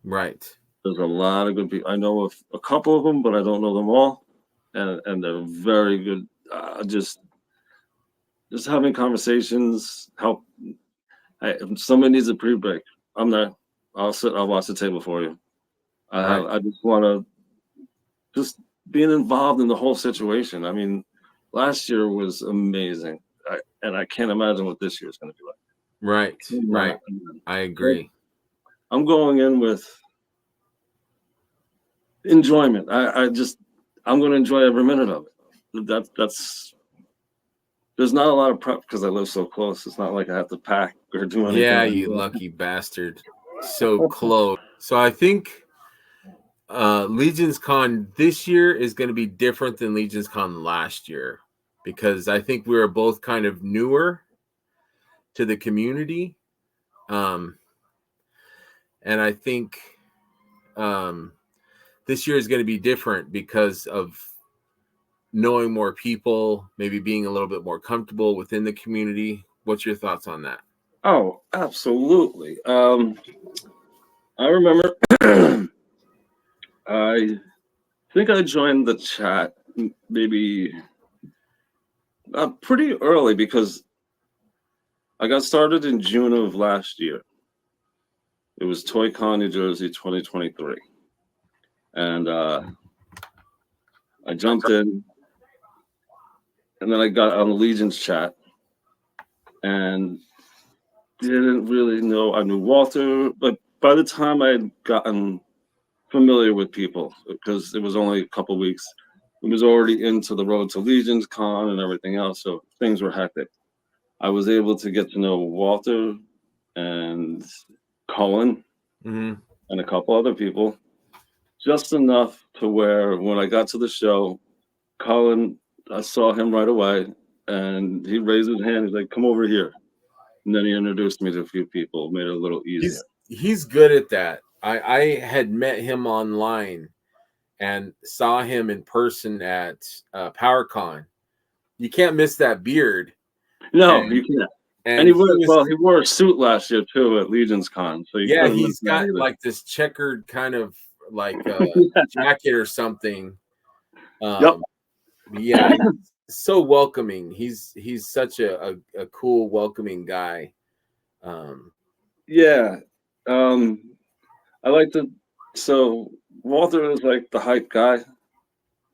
Right. There's a lot of good people. I know of a couple of them, but I don't know them all, and they're very good. Just having conversations help. If somebody needs a pre-break, I'm there. I'll sit. I'll watch the table for you. I just want to just being involved in the whole situation. I mean, last year was amazing, and I can't imagine what this year is going to be like. Right. I agree. I'm going in with enjoyment. I'm going to enjoy every minute of it. That's there's not a lot of prep because I live so close. It's not like I have to pack or do anything. Yeah, you lucky bastard. So close. So I think Legions Con this year is going to be different than Legions Con last year, because I think we were both kind of newer to the community. And I think this year is going to be different because of knowing more people, maybe being a little bit more comfortable within the community. What's your thoughts on that? Oh, absolutely. I remember I think I joined the chat maybe pretty early because I got started in June of last year. It was ToyCon New Jersey 2023. And I jumped in, and then I got on the Legion's chat and didn't really know. I knew Walter, but by the time I had gotten familiar with people, because it was only a couple weeks, it was already into the road to Legion's Con and everything else, so things were hectic. I was able to get to know Walter and Cullen. Mm-hmm. and a couple other people, just enough to where when I got to the show, Colin, I saw him right away, and he raised his hand. He's like, "Come over here," and then he introduced me to a few people, made it a little easier. He's good at that. I had met him online and saw him in person at PowerCon. You can't miss that beard. No, And you can't. And and he was he wore a suit last year too at Legion's Con, so you yeah, couldn't miss he's that got either. like this checkered kind of like jacket or something. Yep. Yeah, he's so welcoming. He's such a cool, welcoming guy. Yeah. I like to. So Walter is like the hype guy,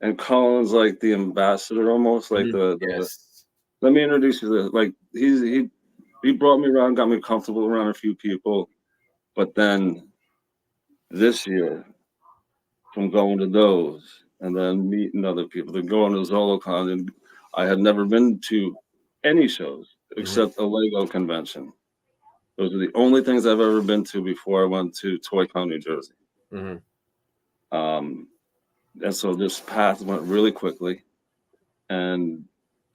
and Colin's like the ambassador, almost like the. Yes. Let me introduce you to like he brought me around, got me comfortable around a few people, but then this year, from going to those and then meeting other people, then going to ZoloCon, and I had never been to any shows except a Lego convention. Those are the only things I've ever been to before I went to ToyCon, New Jersey. And so this path went really quickly, and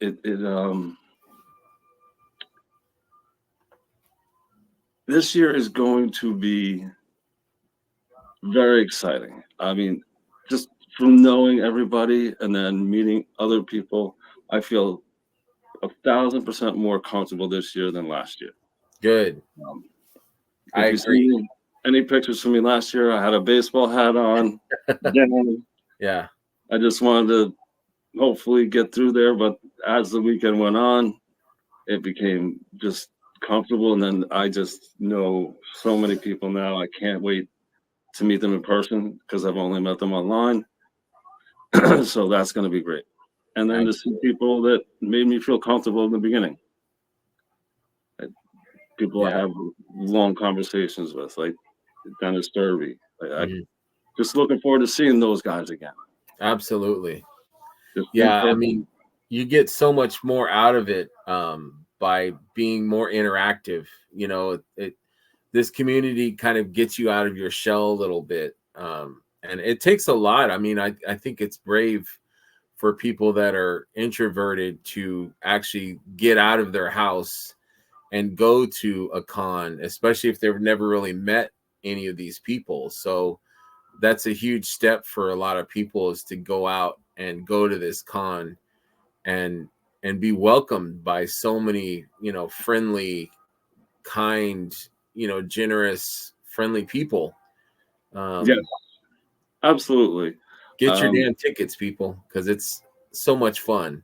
it this year is going to be very exciting. I mean, just from knowing everybody and then meeting other people, I feel 1,000% more comfortable this year than last year. Good. If you see any pictures from me last year, I had a baseball hat on. Yeah. I just wanted to hopefully get through there, but as the weekend went on, it became just comfortable, and then I just know so many people now. I can't wait to meet them in person because I've only met them online. So that's going to be great. And then to see people that made me feel comfortable in the beginning. People I have long conversations with, like Dennis Derby. Just looking forward to seeing those guys again. Absolutely. Yeah, I mean, you get so much more out of it by being more interactive. You know, this community kind of gets you out of your shell a little bit, and it takes a lot. I mean, I think it's brave for people that are introverted to actually get out of their house and go to a con, especially if they've never really met any of these people. So that's a huge step for a lot of people, is to go out and go to this con and be welcomed by so many, you know, friendly, kind, you know, generous, friendly people. Yeah, absolutely. Get your damn tickets, people, because it's so much fun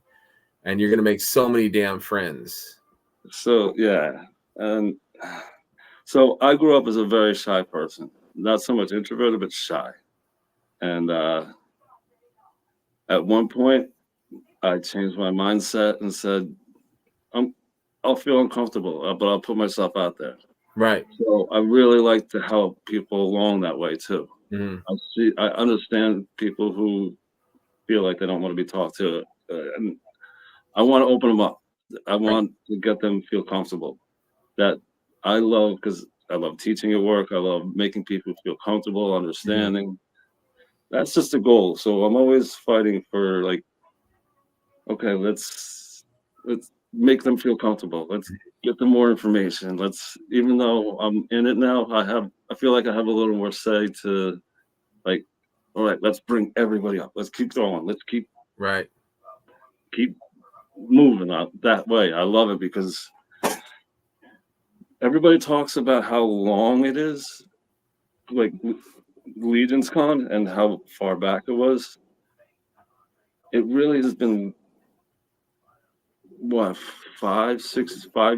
and you're going to make so many damn friends. So, yeah. And so I grew up as a very shy person, not so much introverted, but shy. And at one point, I changed my mindset and said, I'll feel uncomfortable, but I'll put myself out there. Right. So I really like to help people along that way too. I understand people who feel like they don't want to be talked to, and I want to open them up. I want to get them feel comfortable. That I love, because I love teaching at work. I love making people feel comfortable, understanding. That's just the goal. So I'm always fighting for, like, okay, let's make them feel comfortable. Let's get them more information. Let's, even though I'm in it now, I feel like I have a little more say to, like, all right, let's bring everybody up. Let's keep going. Let's keep moving out that way. I love it because everybody talks about how long it is, like Legion's Con, and how far back it was. It really has been, what, 5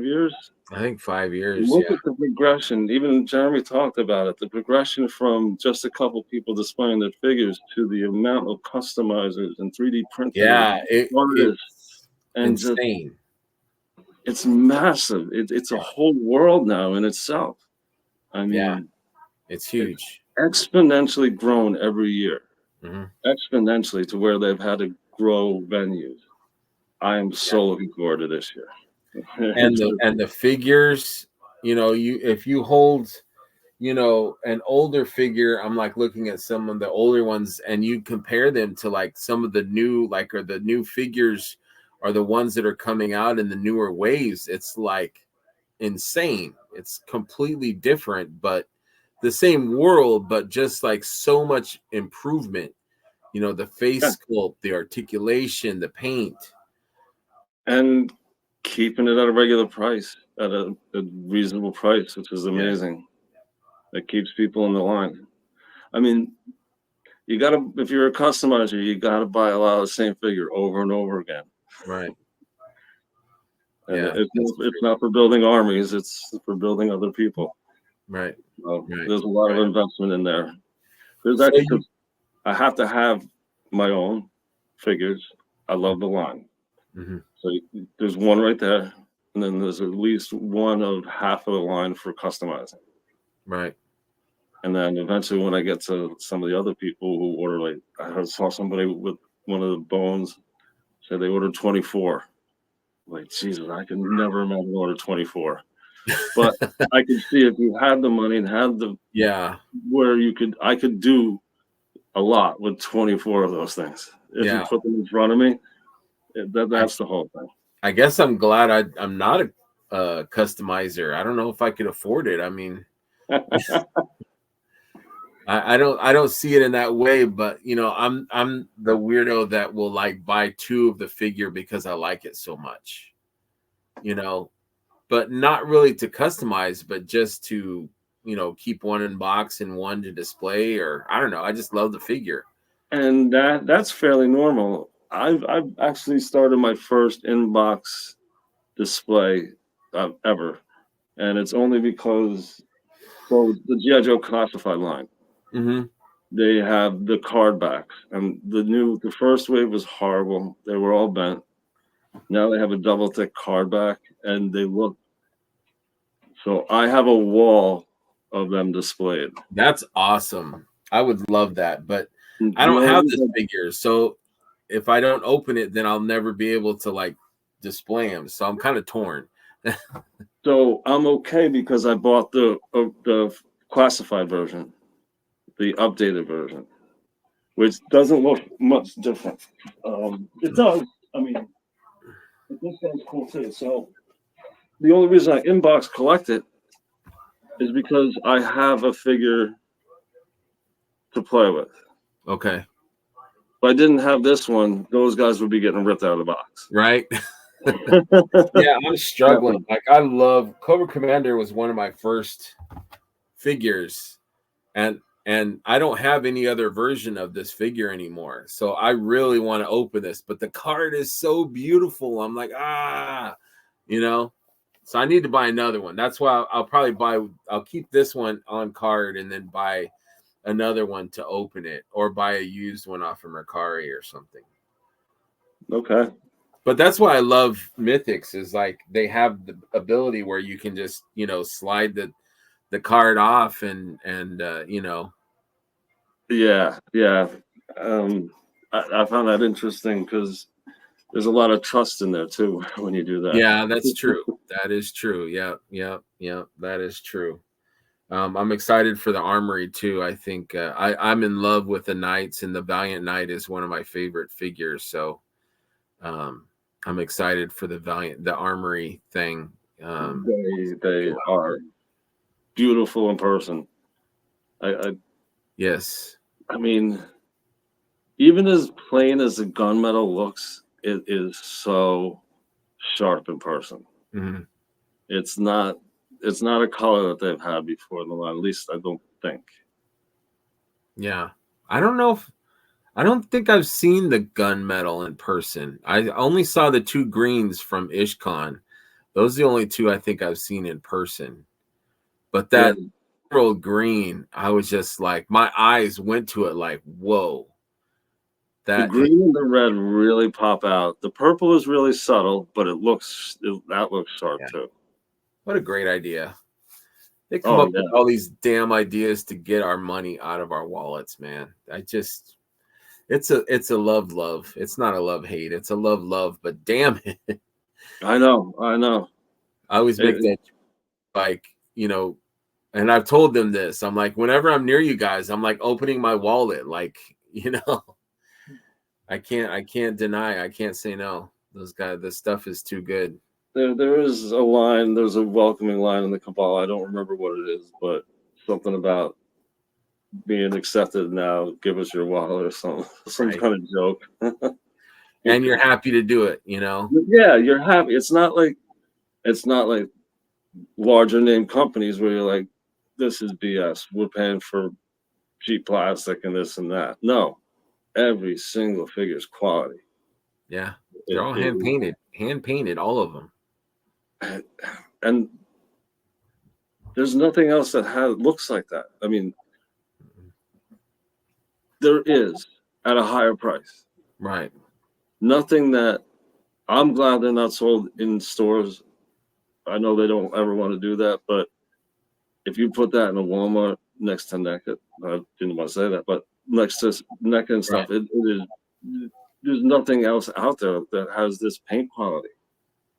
years? I think 5 years. Look at the progression. Even Jeremy talked about it. The progression from just a couple people displaying their figures to the amount of customizers and 3D printers. Yeah, it's and insane. It's massive. It's a whole world now in itself. I mean, it's huge. It's exponentially grown every year. Exponentially, to where they've had to grow venues. I am so looking forward to this year. And the figures, you know, if you hold an older figure, I'm like looking at some of the older ones, and you compare them to like some of the new, like, or the new figures are the ones that are coming out in the newer waves. It's like insane. It's completely different, but the same world, but just like so much improvement. The face sculpt, the articulation, the paint, and keeping it at a regular price, at a reasonable price, which is amazing. That keeps people in the line. I mean, you gotta, if you're a customizer, you gotta buy a lot of the same figure over and over again. Right. And it's not for building armies, it's for building other people. Right. So there's a lot of investment in there. There's actually, I have to have my own figures. I love the line. Mm-hmm. So there's one right there, and then there's at least one of half of the line for customizing. Right. And then eventually, when I get to some of the other people who order, like I saw somebody with one of the bones, said they ordered 24. Like, Jesus, I can never imagine order 24. But I could see if you had the money and had the where I could do a lot with 24 of those things. If you put them in front of me, that's the whole thing. I guess I'm glad I'm not a customizer. I don't know if I could afford it. I mean, I don't see it in that way, but I'm the weirdo that will like buy 2 of the figure because I like it so much, but not really to customize, but just to keep one in box and one to display, or I don't know. I just love the figure, and that's fairly normal. I've actually started my first in-box display ever, and it's only because the G.I. Joe classified line. Mm-hmm. They have the card backs, and the first wave was horrible. They were all bent. Now they have a double thick card back, and they look. So I have a wall of them displayed. That's awesome. I would love that, but I don't have this figure, so if I don't open it, then I'll never be able to like display them. So I'm kind of torn. So I'm okay because I bought the classified version, the updated version, which doesn't look much different. It does. I mean, this sounds cool too. So the only reason I inbox collect it is because I have a figure to play with. Okay. If I didn't have this one, those guys would be getting ripped out of the box. Right. Yeah, I'm struggling. Like, I love Cobra Commander was one of my first figures, and I don't have any other version of this figure anymore. So I really want to open this, but the card is so beautiful. I'm like, so I need to buy another one. That's why I'll keep this one on card and then buy another one to open it, or buy a used one off of Mercari or something. Okay. But that's why I love Mythics, is like they have the ability where you can just, slide the card off and. Yeah. I found that interesting because there's a lot of trust in there too when you do that. Yeah, that's true. That is true. Yeah. That is true. I'm excited for the Armory too. I think I'm in love with the Knights, and the Valiant Knight is one of my favorite figures. So I'm excited for the Armory thing. They are beautiful in person. Yes. I mean, even as plain as the gunmetal looks, it is so sharp in person. Mm-hmm. It's not a color that they've had before in the line. At least I don't think. Yeah, I don't think I've seen the gunmetal in person. I only saw the 2 greens from IshCon. Those are the only 2 I think I've seen in person. But that emerald green, I was just like, my eyes went to it like, whoa. The green and the red really pop out. The purple is really subtle, but that looks sharp too. What a great idea. They come up with all these damn ideas to get our money out of our wallets, man. It's a love. It's not a love-hate. It's a love, but damn it. I know. I always make that, like, And I've told them this. I'm like, whenever I'm near you guys, I'm like opening my wallet. Like, I can't deny. I can't say no. Those guys, this stuff is too good. There is a line. There's a welcoming line in the Kabbalah. I don't remember what it is, but something about being accepted now. Give us your wallet or some Right. kind of joke. And you're happy to do it. Yeah, you're happy. It's not like larger name companies where you're like, this is BS. We're paying for cheap plastic and this and that. No, every single figure is quality. Yeah, they're all hand painted, all of them. And there's nothing else that looks like that. I mean, there is at a higher price. Right. Nothing that I'm glad they're not sold in stores. I know they don't ever want to do that, but if you put that in a Walmart next to NECA, I didn't want to say that, but next to NECA and stuff, Right. it is. There's nothing else out there that has this paint quality.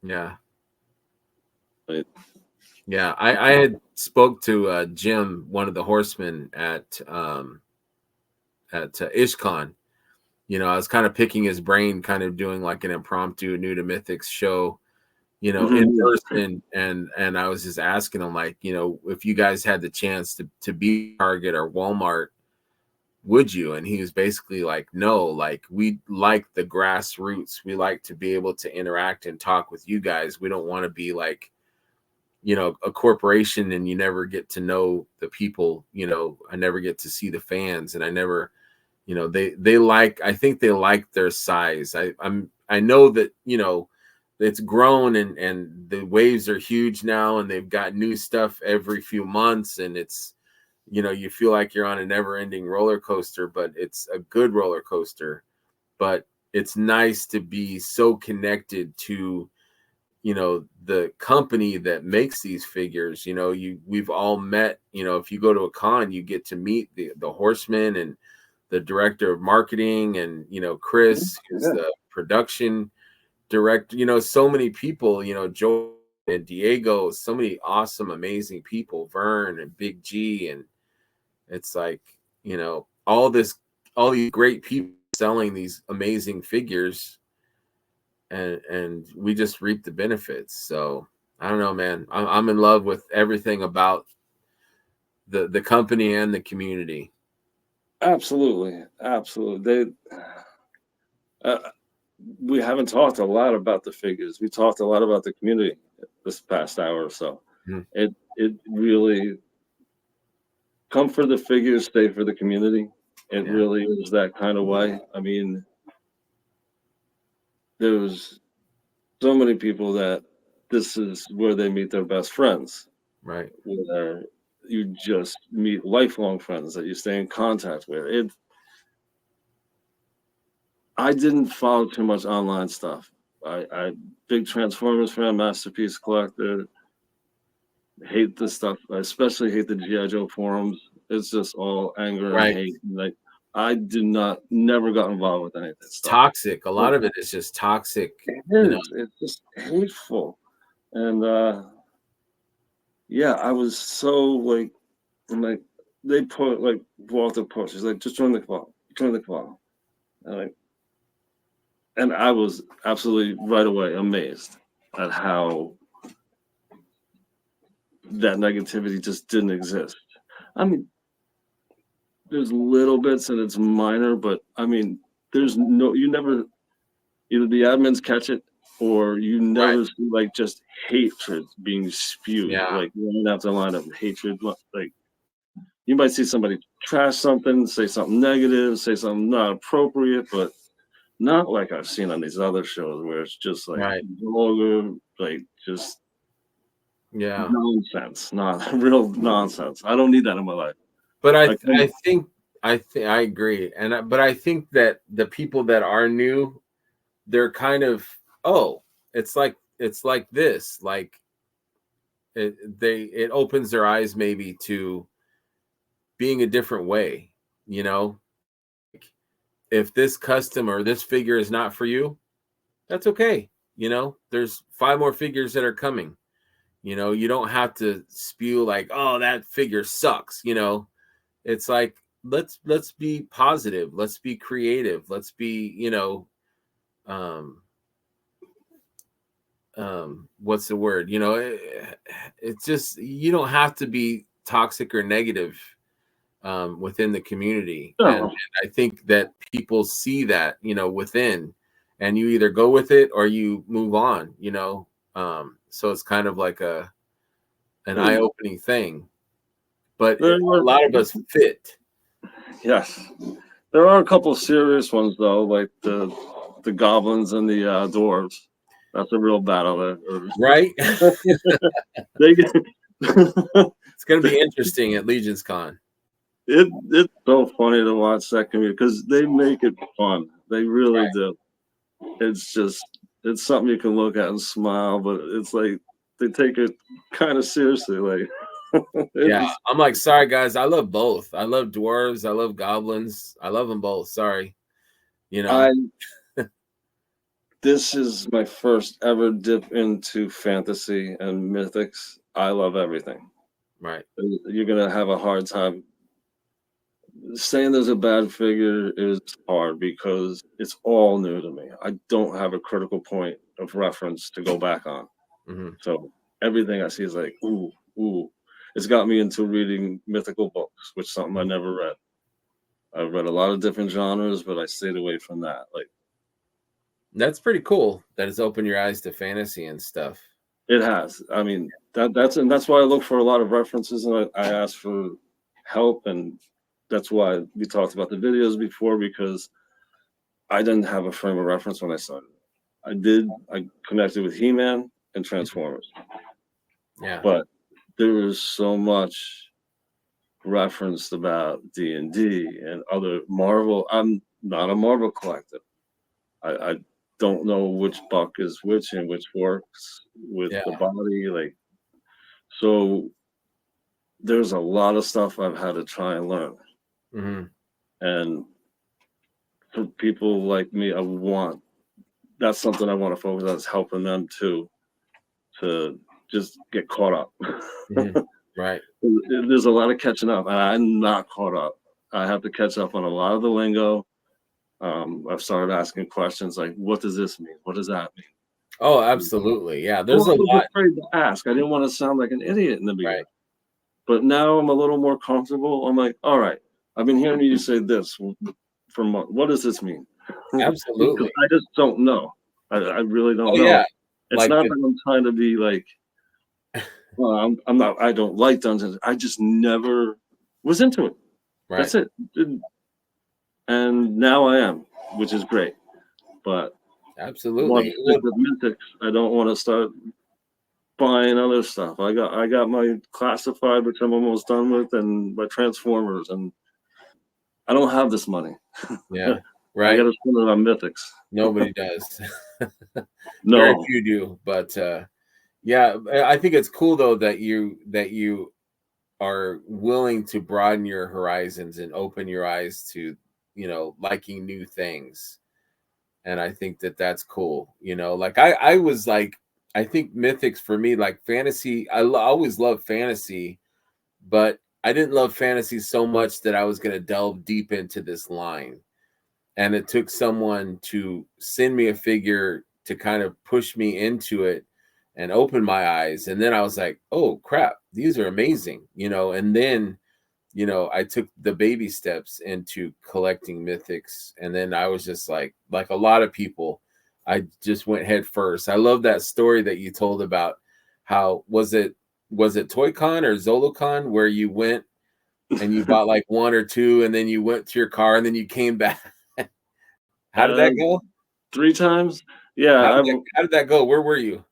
Yeah. Right? Yeah. I had spoke to Jim, one of the horsemen at IshCon. I was kind of picking his brain, kind of doing like an impromptu New to Mythics show, in person. And I was just asking him, like, if you guys had the chance to be Target or Walmart, would you? And he was basically like, no, like, we like the grassroots. We like to be able to interact and talk with you guys. We don't want to be like, a corporation and you never get to know the people. I never get to see the fans, and I never, they like, I think they like their size. I know that, it's grown and the waves are huge now, and they've got new stuff every few months, and it's, you feel like you're on a never-ending roller coaster, but it's a good roller coaster. But it's nice to be so connected to, the company that makes these figures. We've all met, if you go to a con, you get to meet the horsemen and the director of marketing, and Chris, who's the production director. So many people, Joe and Diego, so many awesome, amazing people, Vern and Big G. And it's like, all these great people selling these amazing figures, and we just reap the benefits. So I don't know, man. I'm in love with everything about the company and the community. Absolutely. We haven't talked a lot about the figures. We talked a lot about the community this past hour or so. Mm-hmm. It really come for the figures, stay for the community. It really is that kind of way. I mean, there's so many people that this is where they meet their best friends. Right. Where you just meet lifelong friends that you stay in contact with. I didn't follow too much online stuff. I big Transformers fan, Masterpiece collector. Hate this stuff. I especially hate the G.I. Joe forums. It's just all anger and hate. Like, I never got involved with any of that stuff. Toxic. A lot of it is just toxic. It's just hateful. And yeah, I was so like they put like Walter Push. He's like, just join the club. Join the club. And I was absolutely right away amazed at how that negativity just didn't exist. I mean, there's little bits and it's minor, but I mean, you never, either the admins catch it or you never see like just hatred being spewed, like line after line of hatred. Like, you might see somebody trash something, say something negative, say something not appropriate, but not like I've seen on these other shows where it's just like vulgar, like just nonsense, not real nonsense. I don't need that in my life. But I think I agree, but I think that the people that are new, they're kind of, it's like this, like it opens their eyes maybe to being a different way. If this custom or this figure is not for you, that's okay. There's 5 more figures that are coming. You know, you don't have to spew like, oh, that figure sucks. You know, it's like, let's be positive. Let's be creative. Let's be, you know, what's the word? You know, it's just, you don't have to be toxic or negative within the community. And I think that people see that, you know, within, and you either go with it or you move on, you know. So it's kind of like an eye-opening thing, but a lot of us fit. Yes, there are a couple of serious ones though, like the goblins and the dwarves. That's a real battle there, right? They get it's going to be interesting at Legion's Con. It's so funny to watch that community because they make it fun. They really do. It's just, it's something you can look at and smile, but it's like they take it kind of seriously. Like, yeah, I'm like, sorry guys, I love both. I love dwarves, I love goblins, I love them both. Sorry, you know. This is my first ever dip into fantasy and mythics. I love everything. Right. You're gonna have a hard time saying there's a bad figure is hard because it's all new to me. I don't have a critical point of reference to go back on. So everything I see is like, ooh. It's got me into reading mythical books, which is something I never read. I've read a lot of different genres, but I stayed away from that. Like, that's pretty cool. That has opened your eyes to fantasy and stuff. It has. I mean, that's why I look for a lot of references, and I ask for help, and that's why we talked about the videos before, because I didn't have a frame of reference when I started. I connected with He-Man and Transformers. Yeah. But there was so much referenced about D&D and other Marvel. I'm not a Marvel collector. I don't know which buck is which and which works with the body. Like, so there's a lot of stuff I've had to try and learn. And for people like me, that's something I want to focus on, is helping them to just get caught up. Right. There's a lot of catching up, and I'm not caught up. I have to catch up on a lot of the lingo. I've started asking questions like, what does this mean? What does that mean? Oh, absolutely. Yeah, there's a lot. I was afraid to ask. I didn't want to sound like an idiot in the beginning. Right. But now I'm a little more comfortable. I'm like, all right, I've been hearing you say this for months. What does this mean? Absolutely. I just don't know. I really don't know. Yeah. It's like not that I'm trying to be like, well, I'm not. I don't like dungeons. I just never was into it. Right. That's it. And now I am, which is great. But absolutely, with Mythics, I don't want to start buying other stuff. I got my classified, which I'm almost done with, and my Transformers, and I don't have this money. Yeah, right. I got to spend it on Mythics. Nobody does. No, very few do. But yeah, I think it's cool though that you are willing to broaden your horizons and open your eyes to, you know, liking new things. And I think that that's cool. You know, like I was like, I think Mythics for me, like fantasy, I always loved fantasy, but I didn't love fantasy so much that I was going to delve deep into this line. And it took someone to send me a figure to kind of push me into it and open my eyes. And then I was like, oh crap, these are amazing, you know. And then, you know, I took the baby steps into collecting Mythics. And then I was just like a lot of people, I just went head first. I love that story that you told about how was it ToyCon or ZoloCon where you went and you bought like one or two and then you went to your car and then you came back. How did that go? 3 times. Yeah. How did that go? Where were you?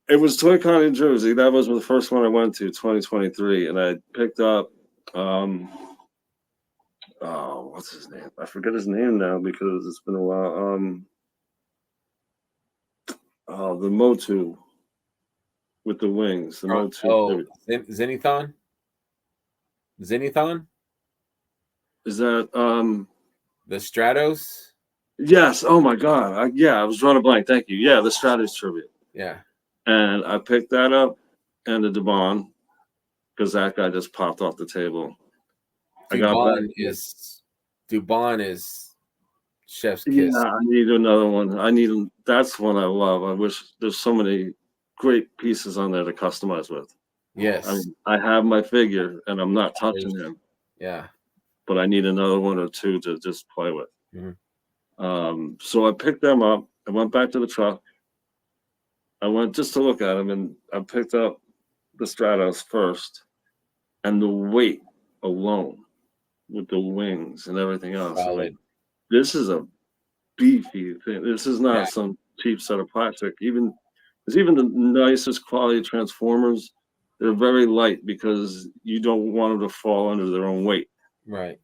It was ToyCon in Jersey. That was the first one I went to, 2023, and I picked up. What's his name? I forget his name now because it's been a while. The Motu with the wings. The Motu. Oh, Zenithon. Zenithon. Is that the Stratos? Yes. Oh my God. I was drawing a blank. Thank you. Yeah, the Stratos tribute. Yeah. And I picked that up. and a Dubon, because that guy just popped off the table. I got back. Dubon is chef's Yeah, kiss. I need another one. That's one I love. I wish there's so many great pieces on there to customize with. Yes. I mean, I have my figure and I'm not touching him. Yeah. But I need another one or two to just play with. Mm-hmm. So I picked them up. I went back to the truck. I went just to look at them, and I picked up the Stratos first, and the weight alone with the wings and everything else. I'm like, Solid. this is a beefy thing. This is Yeah. not some cheap set of plastic. Even the nicest quality Transformers, they're very light because you don't want them to fall under their own weight. Right.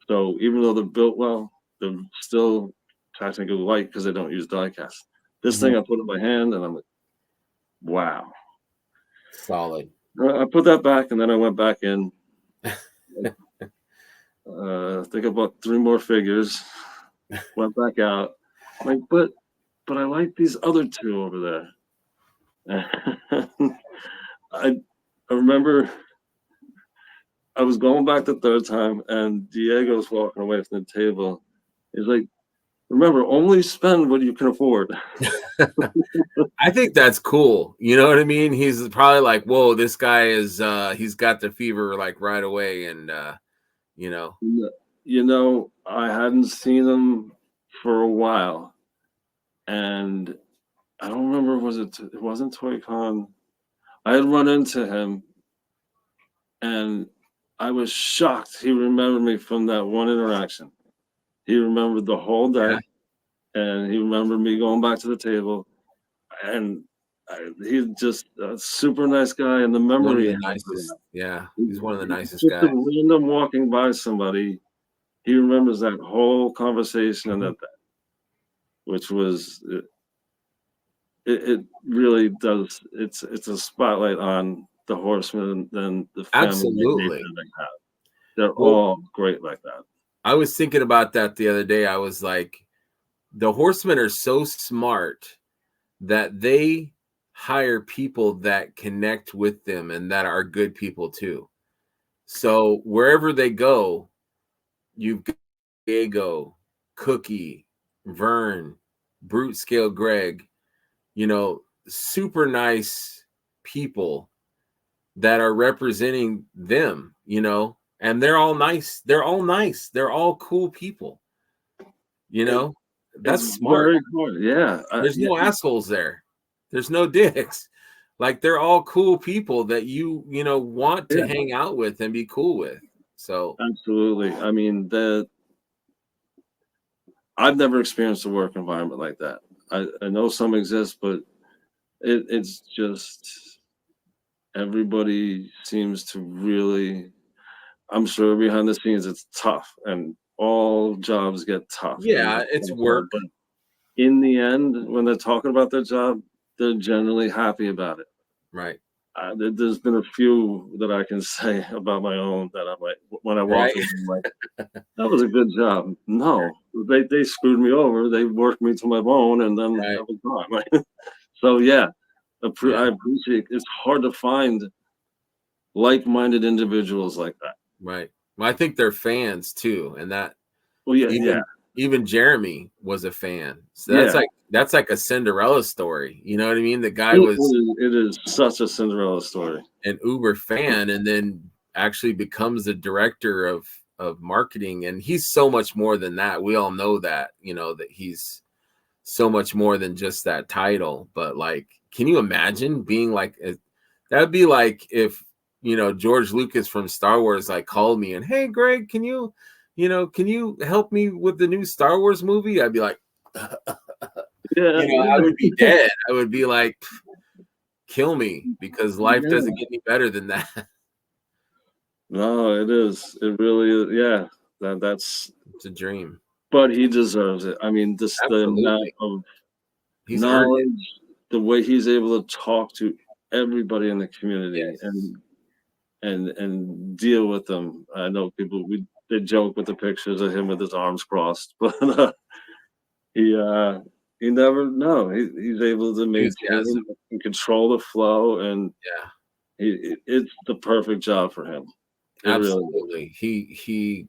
So even though they're built well, they're still technically light because they don't use die cast. This thing I put in my hand and I'm like, wow. Solid. I put that back and then I went back in. I think I bought 3 more figures. Went back out. Like, but I like these other 2 over there. I remember I was going back the 3rd time and Diego's walking away from the table. He's like, remember, only spend what you can afford. I think that's cool. You know what I mean? He's probably like, whoa, this guy is he's got the fever like right away. And you know. You know, I hadn't seen him for a while. And I don't remember, it wasn't ToyCon. I had run into him and I was shocked he remembered me from that one interaction. He remembered the whole day, and he remembered me going back to the table, and he's just a super nice guy, and the One of memory. the nicest. Yeah, he's one of the nicest Just a guys. random walking by somebody, he remembers that whole conversation and that, which was it really does. It's a spotlight on the Horsemen and the family Absolutely. that they have. They're all great like that. I was thinking about that the other day. I was like, the Horsemen are so smart that they hire people that connect with them and that are good people too. So wherever they go, you've got Diego, Cookie, Vern, Brute Scale Greg, you know, super nice people that are representing them, you know, and they're all nice. They're all nice. They're all cool people. You know, that's smart. Very cool. Yeah. There's no assholes there. There's no dicks. Like they're all cool people that you know want to hang out with and be cool with. So absolutely. I mean, I've never experienced a work environment like that. I know some exist, but it's just everybody seems to really. I'm sure behind the scenes it's tough, and all jobs get tough. Yeah, it's work. But in the end, when they're talking about their job, they're generally happy about it. Right. There's been a few that I can say about my own that I'm like, when I walk in, I'm like, that was a good job. No, they screwed me over. They worked me to my bone, and then that was gone. Right? So yeah, I appreciate. It's hard to find like-minded individuals like that. Right. Well, I think they're fans too, and that. Well, yeah, even Jeremy was a fan. So that's like a Cinderella story. You know what I mean? The guy it is such a Cinderella story. An uber fan, and then actually becomes the director of marketing, and he's so much more than that. We all know that, you know, that he's so much more than just that title. But like, can you imagine being like that would be like if, you know, George Lucas from Star Wars like called me and, hey Greg, can you help me with the new Star Wars movie? I'd be like, yeah, you know, I would be dead. I would be like, kill me, because life doesn't get any better than that. No, it is. It really is. Yeah, that's it's a dream. But he deserves it. I mean, the amount of knowledge, the way he's able to talk to everybody in the community and deal with them. I know people they joke with the pictures of him with his arms crossed, but he never he's able to maintain and control the flow, and It's the perfect job for him. It really is. Absolutely. He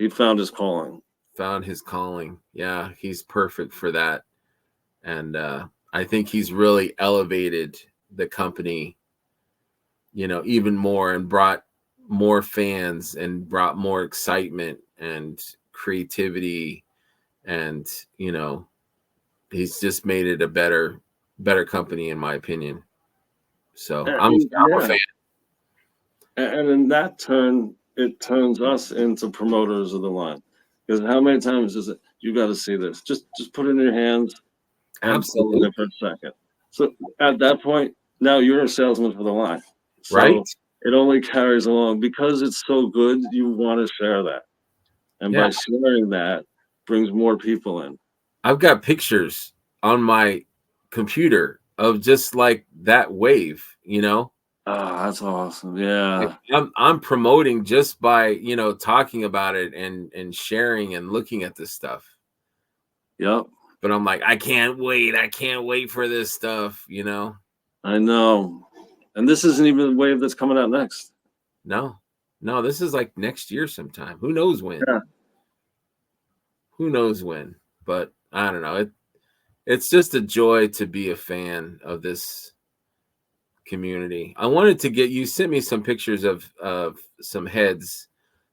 found his calling. Found his calling. Yeah, he's perfect for that. And I think he's really elevated the company, even more, and brought more fans and brought more excitement and creativity, and he's just made it a better company, in my opinion. So I'm a Yeah, fan. and in that turn, it turns us into promoters of the line. Because how many times is it? You got to see this. Just put it in your hands and play with it for Absolutely. a second. So at that point, now you're a salesman for the line. Right. So it only carries along because it's so good. You want to share that, and Yeah, by sharing that, brings more people in. I've got pictures on my computer of just like that wave. Ah, that's awesome. Like, Yeah. I'm promoting just by talking about it and sharing and looking at this stuff. Yep. But I'm like, I can't wait for this stuff. I know. And this isn't even the wave that's coming out next. No, no, this is like next year sometime. Who knows when? Yeah. Who knows when? But I don't know. It's just a joy to be a fan of this community. I wanted to get you sent me some pictures of some head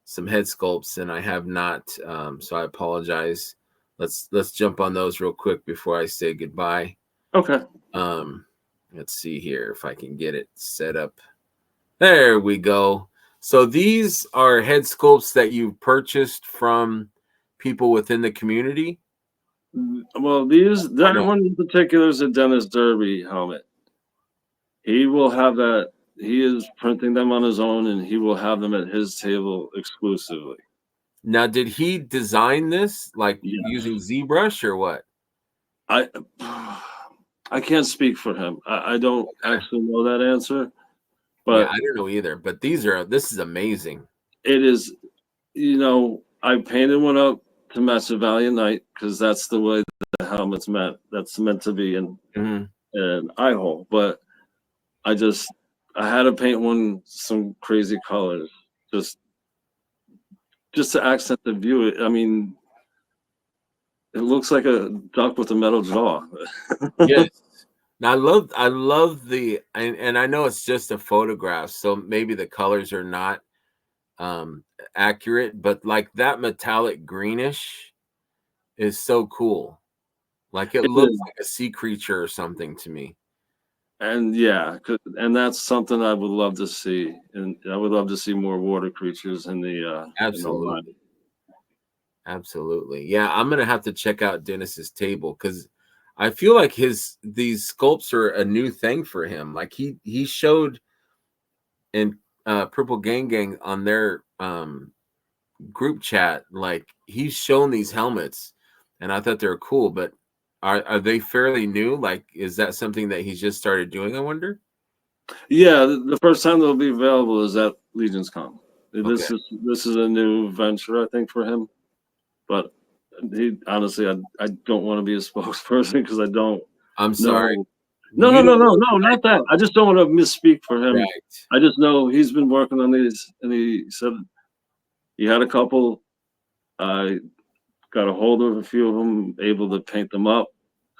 sculpts, and I have not. So I apologize. Let's jump on those real quick before I say goodbye. Okay. Um, let's see here if I can get it set up. There we go. So these are head sculpts that you purchased from people within the community. Well, Or that no? one in particular is a Dennis Derby helmet. He will have that. He is printing them on his own, and he will have them at his table exclusively. Now, did he design this like using Yes. ZBrush or what? I I can't speak for him. I don't Okay. actually know that answer, Yeah, but I don't know either. But this is amazing. it is. I painted one up to match the Valiant Knight because that's the way the helmet's meant. That's meant to be in Mhm. an eye hole. But I just I had to paint one some crazy colors just just to accent the view. I mean, it looks like a duck with a metal jaw. Yes. Now I love and I know it's just a photograph, so maybe the colors are not um accurate, but like that metallic greenish is so cool. Like it It looks is. like a sea creature or something to me. And yeah, and that's something I would love to see, and I would love to see more water creatures in the line. Absolutely. Absolutely. Yeah, I'm gonna have to check out Dennis's table because I feel like these sculpts are a new thing for him. Like he showed in Purple Gang Gang on their group chat, like he's shown these helmets, and I thought they were cool, but are they fairly new? Like, is that something that he's just started doing, I wonder? Yeah, the first time they'll be available is at Legion's Con. Okay. This is a new venture, I think, for him. But he honestly, I don't want to be a spokesperson because I don't I'm sorry. know. No, no, You no, don't no, know no, what not that. I just don't want to misspeak for I him. right. I just know he's been working on these, and he said he had a couple. I got a hold of a few of them, able to paint them up.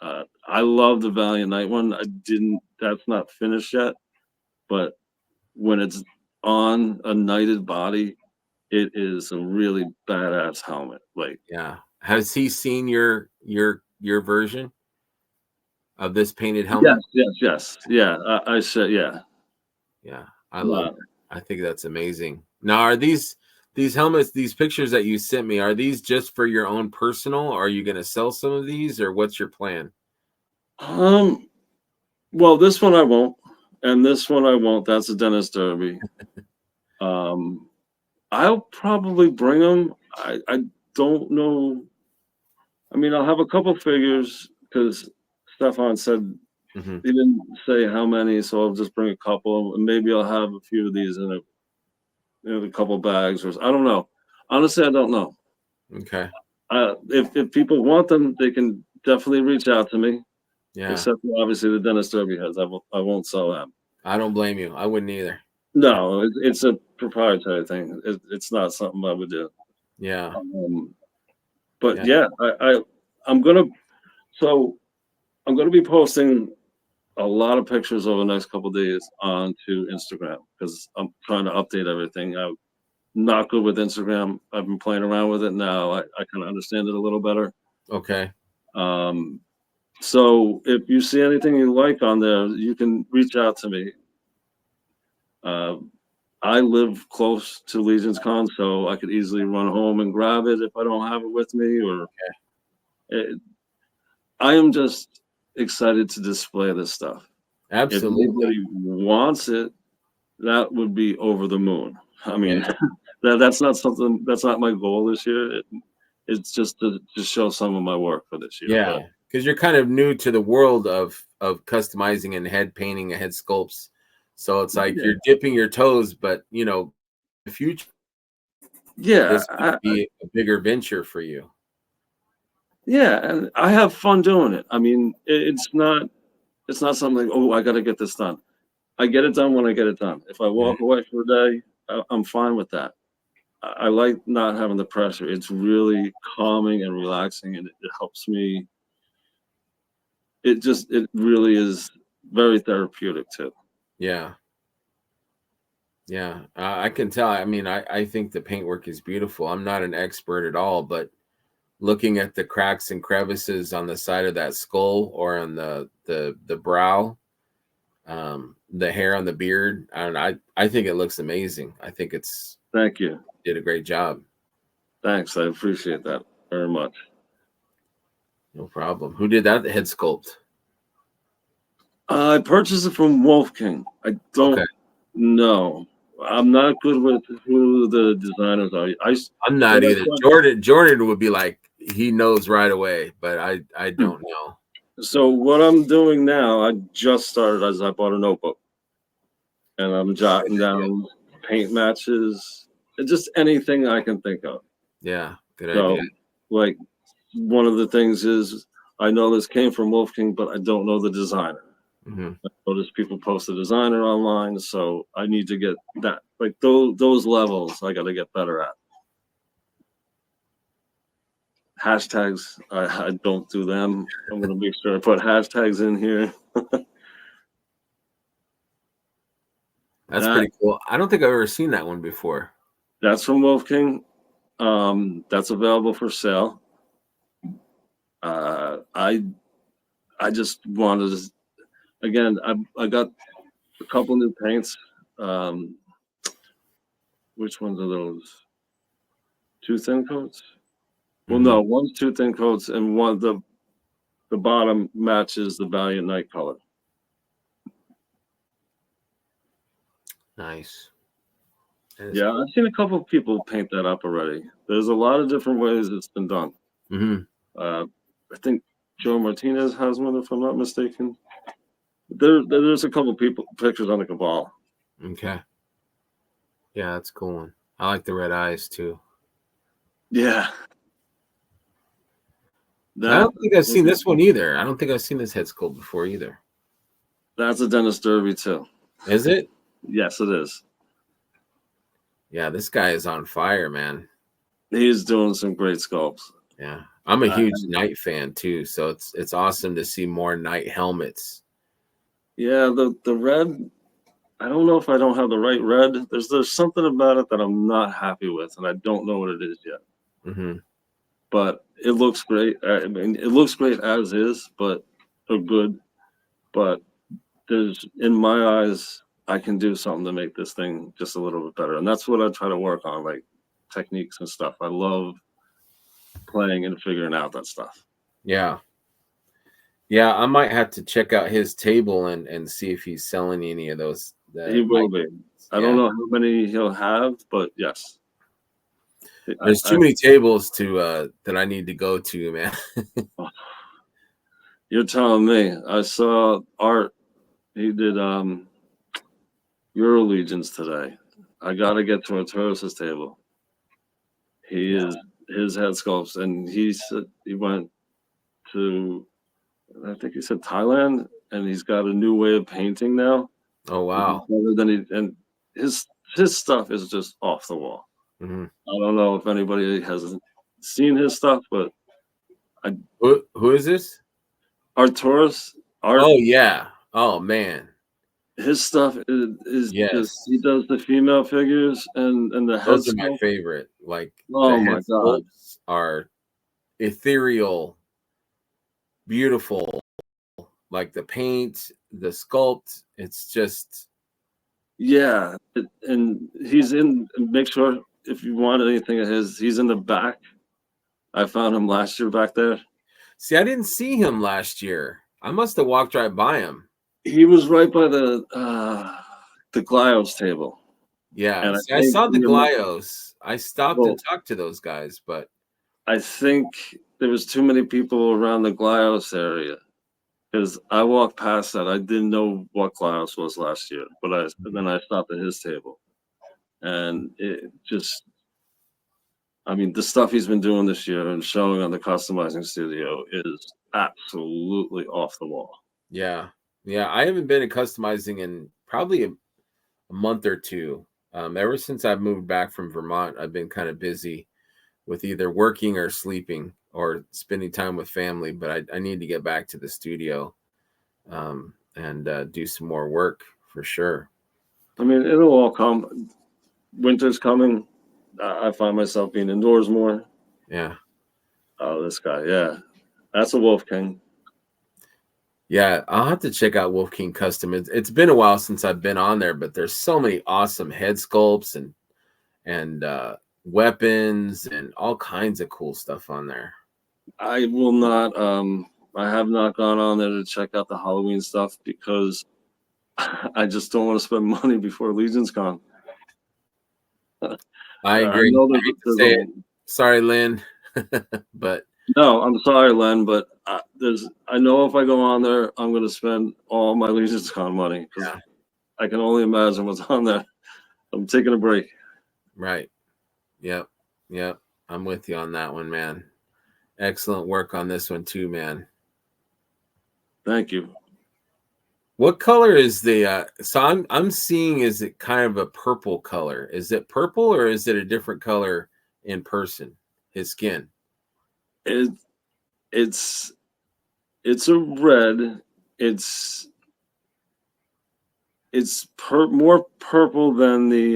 I love the Valiant Night one. I didn't. That's not finished yet, but when it's on a knighted body, it is a really badass helmet. Like, Yeah. Has he seen your version of this painted yes, helmet? yes, yes, yeah. I said, yeah. Yeah, I love No. it. I think that's amazing. Now, are these helmets, these pictures that you sent me, are these just for your own personal? Are you going to sell some of these, or what's your plan? Um. Well, this one I won't, and this one I won't. That's a Dennis Derby. Um. I'll probably bring them. I don't know. I mean, I'll have a couple figures because Stefan said Hmm. he didn't say how many, so I'll just bring a couple, and maybe I'll have a few of these in a couple bags, or I don't know. Honestly, I don't know. Okay. If people want them, they can definitely reach out to me. Yeah. Except for obviously the Dennis Derby heads, I won't sell them. I don't blame you. I wouldn't either. No, it's a proprietary thing. It's not something I would do. Yeah. But Yeah. yeah, I'm gonna so I'm gonna be posting a lot of pictures over the next couple of days onto Instagram because I'm trying to update everything. I'm not good with Instagram. I've been playing around with it now. I kind of understand it a little better. Okay. Um, so if you see anything you like on there, you can reach out to me. Uh, I live close to Legion's Con, so I could easily run home and grab it if I don't have it with me. Or it, I am just excited to display this stuff. If Absolutely. anybody wants it, that would be over the moon. I Yeah. mean, that's not something that's not my goal this year. It's just to show some of my work for this year. But Yeah. Because you're kind of new to the world of customizing and head painting and head sculpts. So it's like yeah, you're dipping your toes, but the future, yeah, this could be a bigger venture for you. yeah, and I have fun doing it. I mean, it's not something like, oh, I got to get this done. I get it done when I get it done. If I Mhm. walk away for a day, I'm fine with that. I like not having the pressure. It's really calming and relaxing, and it helps me. It really is very therapeutic too. Yeah. Yeah. I can tell. I mean, I think the paintwork is beautiful. I'm not an expert at all, but looking at the cracks and crevices on the side of that skull or on the brow, the hair on the beard, I think it looks amazing. I think it's Thank you. did a great job. Thanks. I appreciate that very much. No problem. Who did that head sculpt? I purchased it from Wolf King. I Okay. don't know. I'm not good with who the designers are. I'm not either. Jordan would be like he knows right away, but I don't know. So what I'm doing now, I just started as I bought a notebook and I'm jotting down paint matches and just anything I can think of. Yeah, good idea. So like one of the things is I know this came from Wolf King, but I don't know the designer. Hmm. I notice people post the designer online, so I need to get that like those levels I got to get better at. Hashtags, I don't do them. I'm gonna make sure I put hashtags in here. That's That pretty cool. I don't think I've ever seen that one before. that's from Wolf King. That's available for sale. Uh, I I just wanted to again. I got a couple new paints. Um, which ones are those? Two thin coats? Well, Hmm. no, one's two thin coats, and one the bottom matches the Valiant Night color. Nice. That is Yeah, cool. I've seen a couple of people paint that up already. There's a lot of different ways it's been done. Hmm. Uh, I think Joe Martinez has one, if I'm not mistaken. There's a couple people pictures on the cabal. Okay. Yeah, that's a cool one. I like the red eyes too. Yeah, I that don't think I've seen this one either. I don't think I've seen this head sculpt before either. that's a Dennis Derby too. Is it? Yes, it is. Yeah, this guy is on fire, man. He's doing some great sculpts. Yeah. I'm a Uh, huge Knight fan too, so it's awesome to see more Knight helmets. yeah, the red. I don't know if I don't have the right red. There's something about it that I'm not happy with, and I don't know what it is yet. Hmm. But it looks great. I mean, it looks great as is, but or good. But there's in my eyes, I can do something to make this thing just a little bit better, and that's what I try to work on, like techniques and stuff. I love playing and figuring out that stuff. Yeah. Yeah, I might have to check out his table and see if he's selling any of those He the will Knight. be. I don't Yeah. know how many he'll have, but yes. There's too many tables to that I need to go to, man. You're telling me. I saw Art. He did Euro Legions today. I got to get to Arturus's table. He Yeah. is his head sculpts, and he said he went to, I think he said Thailand, and he's got a new way of painting now. Oh wow. Better than and his stuff is just off the wall. Mm-hmm. I don't know if anybody has seen his stuff, but Who is this? Arturus Art, Oh yeah. Oh man. his stuff is just, he Yes. does the female figures and the head Those are my sculpt. favorite. Like the Oh head my god. sculpts are ethereal, beautiful. Like the paint, the sculpt, it's just Yeah, and he's in. Make sure if you want anything of his, he's in the back. I found him last year back there. see, I didn't see him last year. I must have walked right by him. He was right by the Glyos table, Yeah. and I See, I think saw the Glyos. I stopped and well, talked to those guys, but I think there was too many people around the Glyos area because I walked past that. I didn't know what Glyos was last year, but then I stopped at his table, and it just. I mean, the stuff he's been doing this year and showing on the customizing studio is absolutely off the wall. yeah. Yeah. I haven't been in customizing in probably a month or two. Ever since I've moved back from Vermont, I've been kind of busy with either working or sleeping or spending time with family, but I need to get back to the studio and do some more work for sure. I mean, it'll all come. Winter's coming. I find myself being indoors more. Yeah. Oh, this guy, yeah, that's a Wolf King. Yeah, I'll have to check out Wolf King Custom. It's been a while since I've been on there, but there's so many awesome head sculpts and weapons and all kinds of cool stuff on there. I will not. I have not gone on there to check out the Halloween stuff because I just don't want to spend money before Legion's Con. I I agree. know I hate to say it. Sorry, Lynn, but no, I'm sorry, Len, but I know if I go on there, I'm going to spend all my Legion's Con money because yeah, I can only imagine what's on there. I'm taking a break. right. Yep. Yep. I'm with you on that one, man. Excellent work on this one too, man. Thank you. What color is the so I'm seeing, is it kind of a purple color? Is it purple or is it a different color in person? His skin. It's a red. It's more purple than the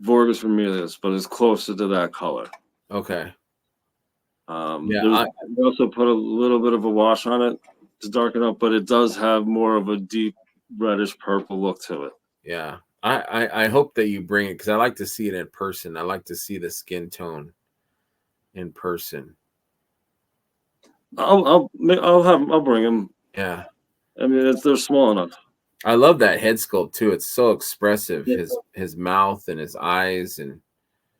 Vorgus Vermilius, but it's closer to that color. Okay. Yeah, we also put a little bit of a wash on it to darken up, but it does have more of a deep reddish purple look to it. Yeah. I hope that you bring it because I like to see it in person. I like to see the skin tone in person. I'll bring them. Yeah. I mean, they're small enough. I love that head sculpt too. It's so expressive. His mouth and his eyes and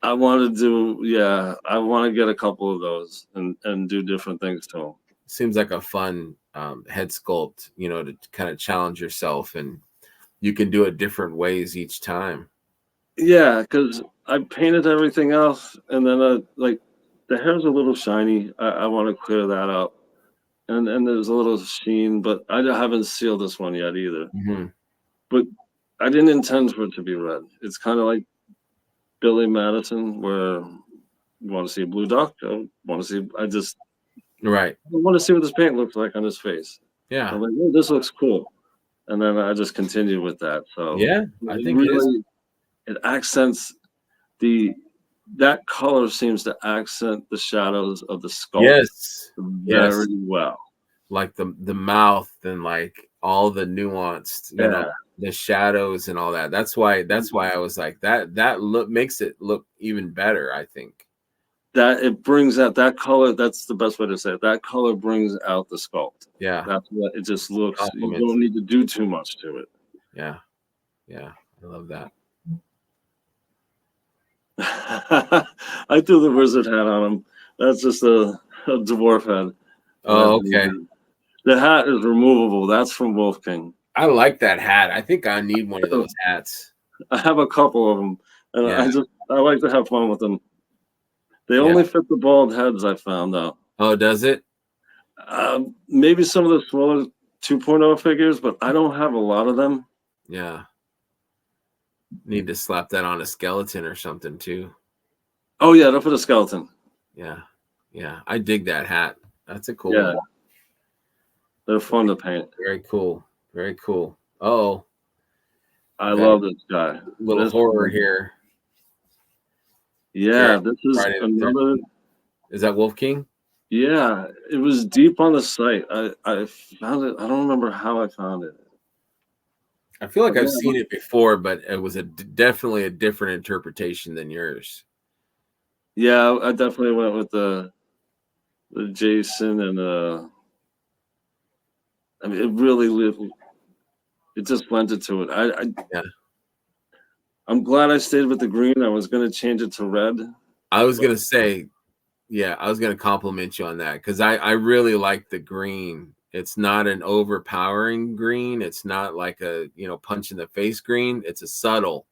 I want to get a couple of those and do different things to them. Seems like a fun head sculpt, to kind of challenge yourself, and you can do it different ways each time. Yeah, because I painted everything else, and then like the hair's a little shiny. I want to clear that up, and there's a little sheen, but I haven't sealed this one yet either. Mm-hmm. But I didn't intend for it to be red. It's kind of like Billy Madison, where you want to see a blue duck. I want to see. Right. I want to see what this paint looks like on his face. Yeah. I'm like, oh, this looks cool, and then I just continued with that. So yeah, I think really it accents that color seems to accent the shadows of the sculpt very well. Like the mouth and like all the nuanced, the shadows and all that. That's why I was like that look makes it look even better, I think. That it brings out that color, that's the best way to say it. That color brings out the sculpt. Yeah. That's what it just looks. You don't need to do too much to it. Yeah. Yeah. I love that. I threw the wizard hat on him. That's just a dwarf head. Oh, okay. The hat is removable. That's from Wolf King. I like that hat. I think I need one of those hats. I have a couple of them, and I like to have fun with them. They only fit the bald heads, I found out. Oh, does it? Maybe some of the smaller 2.0 figures, but I don't have a lot of them. Yeah. Need to slap that on a skeleton or something too. Oh yeah, don't put a skeleton. Yeah. Yeah. I dig that hat. That's a cool Yeah, one. they're fun to paint. Very cool. Very cool. Oh, I got a love this guy. little This horror one. here. Yeah, Jared, this is Friday the another. 13th. Is that Wolf King? Yeah, it was deep on the site. I found it. I don't remember how I found it. I feel like But I've yeah, seen it before, but it was definitely a different interpretation than yours. yeah, I definitely went with the Jason and I mean, it really it just lent it to it. Yeah. I'm glad I stayed with the green. I was gonna change it to red. I was But gonna say, yeah, I was gonna compliment you on that because I really like the green. It's not an overpowering green. It's not like a punch in the face green. It's a subtle,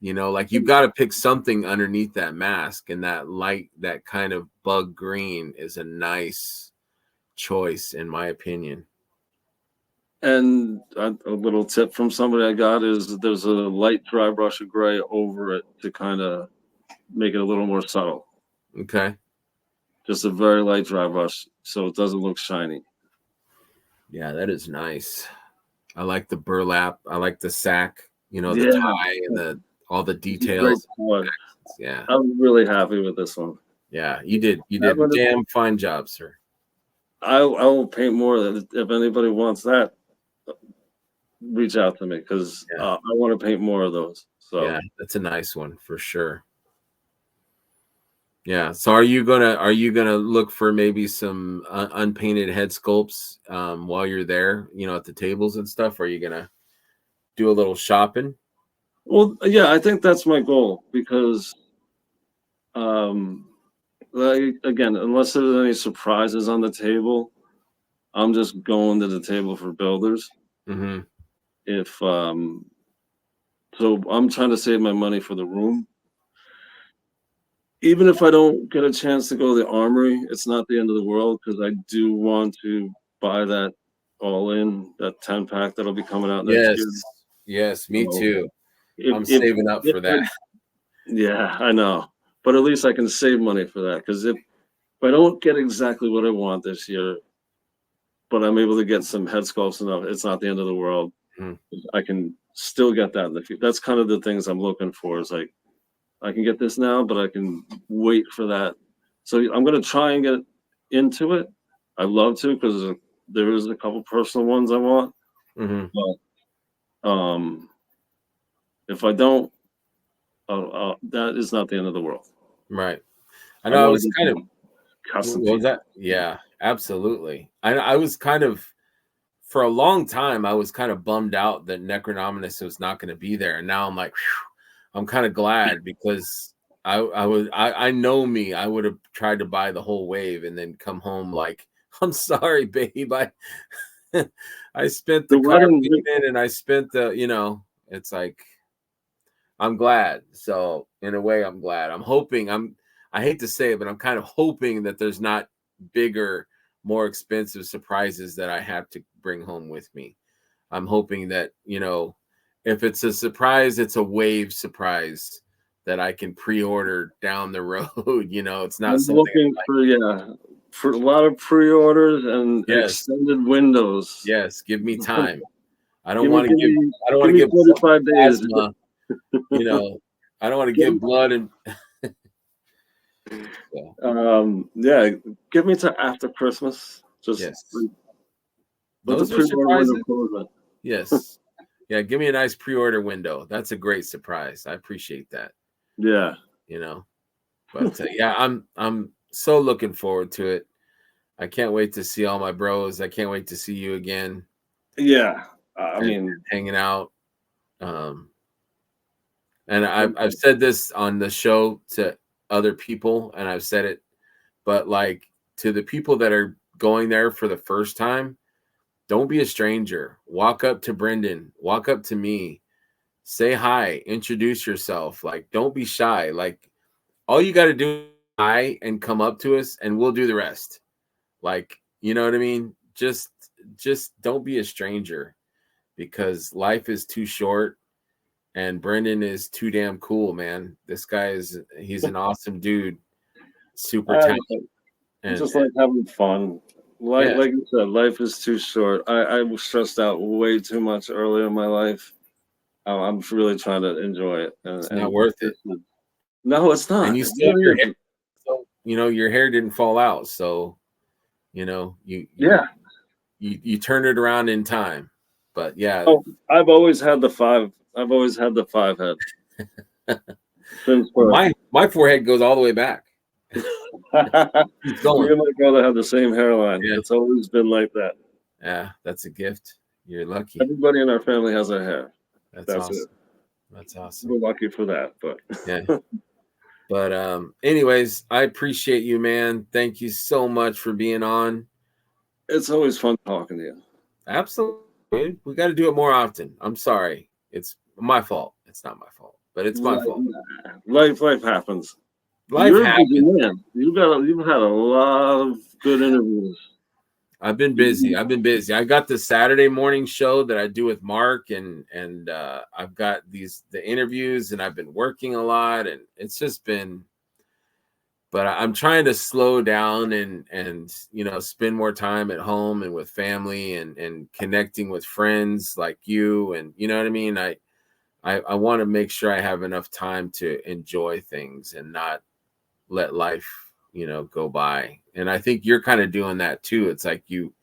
like you've got to pick something underneath that mask, and that light, that kind of bug green is a nice choice in my opinion. and a little tip from somebody I got is there's a light dry brush of gray over it to kind of make it a little more subtle. Okay. Just a very light dry brush so it doesn't look shiny. Yeah, that is nice. I like the burlap. I like the sack, the Yeah, tie and all the it's a great details. color. Yeah. I'm really happy with this one. Yeah, you did That a one, damn fine job, sir. I will paint more. If anybody wants that, reach out to me because Yeah. I want to paint more of those. Yeah, So, that's a nice one for sure. Yeah. So are you gonna look for maybe some unpainted head sculpts while you're there, at the tables and stuff? Or are you gonna do a little shopping? well, yeah, I think that's my goal because, um, like, again, unless there's any surprises on the table, I'm just going to the table for builders. Mm-hmm. If So I'm trying to save my money for the room. Even if I don't get a chance to go to the armory, it's not the end of the world because I do want to buy that all in, that 10 pack that'll be coming out next Yes. year. Yes, me So too. if I'm if saving up if for I, that. yeah, I know. But at least I can save money for that because if I don't get exactly what I want this year, but I'm able to get some head sculpts enough, it's not the end of the world. Mhm. I can still get that in the future. That's kind of the things I'm looking for. Is like I can get this now, but I can wait for that. So I'm gonna try and get into it. I love to because there is a couple personal ones I want, Mhm. but if I don't, that is not the end of the world. Right. I I know I want was to get kind of some custom what was pieces. that? Yeah, absolutely. I was kind of for a long time I was kind of bummed out that Necronominus was not going to be there. And now I'm like, whew, I'm kind of glad because I know me. I would have tried to buy the whole wave and then come home like, I'm sorry, babe. I spent The the car red and payment and I spent it's like I'm glad. So in a way, I'm glad. I hate to say it, but I'm kind of hoping that there's not bigger, more expensive surprises that I have to bring home with me. I'm hoping that, if it's a surprise, it's a wave surprise that I can pre-order down the road. It's not I'm something looking for a lot of pre-orders and yes, extended windows. yes, give me time. Give me, give me, I don't want give to me give 45 days. plasma, you know, I don't want to Give give blood and Yeah, give me to after Christmas. Just yes. let the Those are pre-order window surprises. close. Then. Yes. Yeah, give me a nice pre-order window. That's a great surprise. I appreciate that, Yeah, you know. But yeah, I'm so looking forward to it. I can't wait to see all my bros. I can't wait to see you again yeah. I and mean, hanging out. Um, and I've said this on the show to other people, and I've said it, but like to the people that are going there for the first time, don't be a stranger. Walk up to Brendan. Walk up to me. Say hi. Introduce yourself. Like, don't be shy. Like, all you got to do is hi and come up to us, and we'll do the rest. Like, you know what I mean? Just just don't be a stranger, because life is too short. And Brendan is too damn cool, man. This guy he's an awesome dude, super talented. And just like having fun. Like you said, life is too short. I was stressed out way too much earlier in my life. I'm really trying to enjoy it. It's not worth it. No, it's not. And you still your hair, so, your hair didn't fall out, so you turned it around in time. But yeah. Oh, I've always had the 5. I've always had the 5 head. My forehead goes all the way back. Me and my brother have the same hairline. Yeah. It's always been like that. Yeah, that's a gift. You're lucky. Everybody in our family has their hair. That's awesome. It. That's awesome. We're lucky for that, but yeah. But anyways, I appreciate you, man. Thank you so much for being on. It's always fun talking to you. Absolutely. We got to do it more often. I'm sorry. It's my fault. It's not my fault, but it's my fault. Life happens. Life happens. Man. You've had a lot of good interviews. I've been busy. I got the Saturday morning show that I do with Mark, and I've got the interviews, and I've been working a lot, and it's just been. But I'm trying to slow down and spend more time at home and with family and connecting with friends like you, and you know what I mean. I want to make sure I have enough time to enjoy things and not let life go by. And I think you're kind of doing that too. It's like you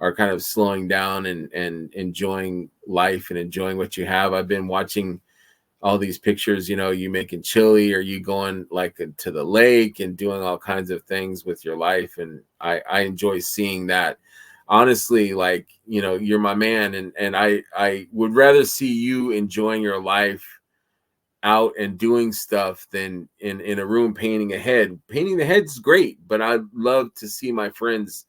are kind of slowing down and enjoying life and enjoying what you have. I've been watching all these pictures, you making chili, or you going like to the lake and doing all kinds of things with your life. And I enjoy seeing that. Honestly, like, you're my man, and I would rather see you enjoying your life out and doing stuff than in a room painting a head. Painting the head's great, but I'd love to see my friends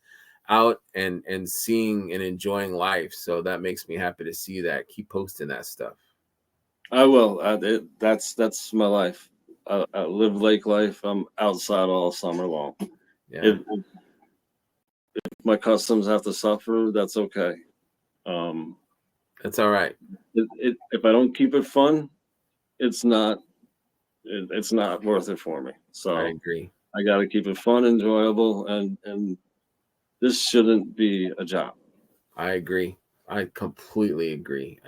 out and seeing and enjoying life. So that makes me happy to see that. Keep posting that stuff. I will. That's my life. I live lake life. I'm outside all summer long. Yeah. If my customs have to suffer, that's okay. That's all right. If I don't keep it fun, it's not worth it for me. So I agree. I got to keep it fun, enjoyable, and this shouldn't be a job. I agree. I completely agree.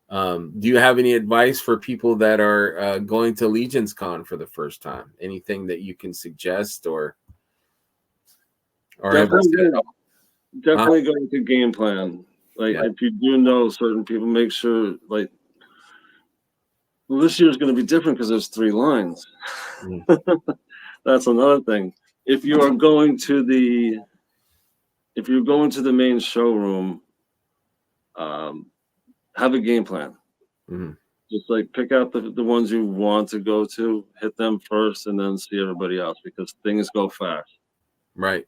Do you have any advice for people that are going to Legions Con for the first time? Anything that you can suggest, or definitely go with the game plan. Like, if you do know certain people, make sure, like, well, this year is going to be different because there's 3 lines. That's another thing. If you're going to the main showroom, have a game plan. Just like pick out the ones you want to go to, hit them first, and then see everybody else, because things go fast. Right.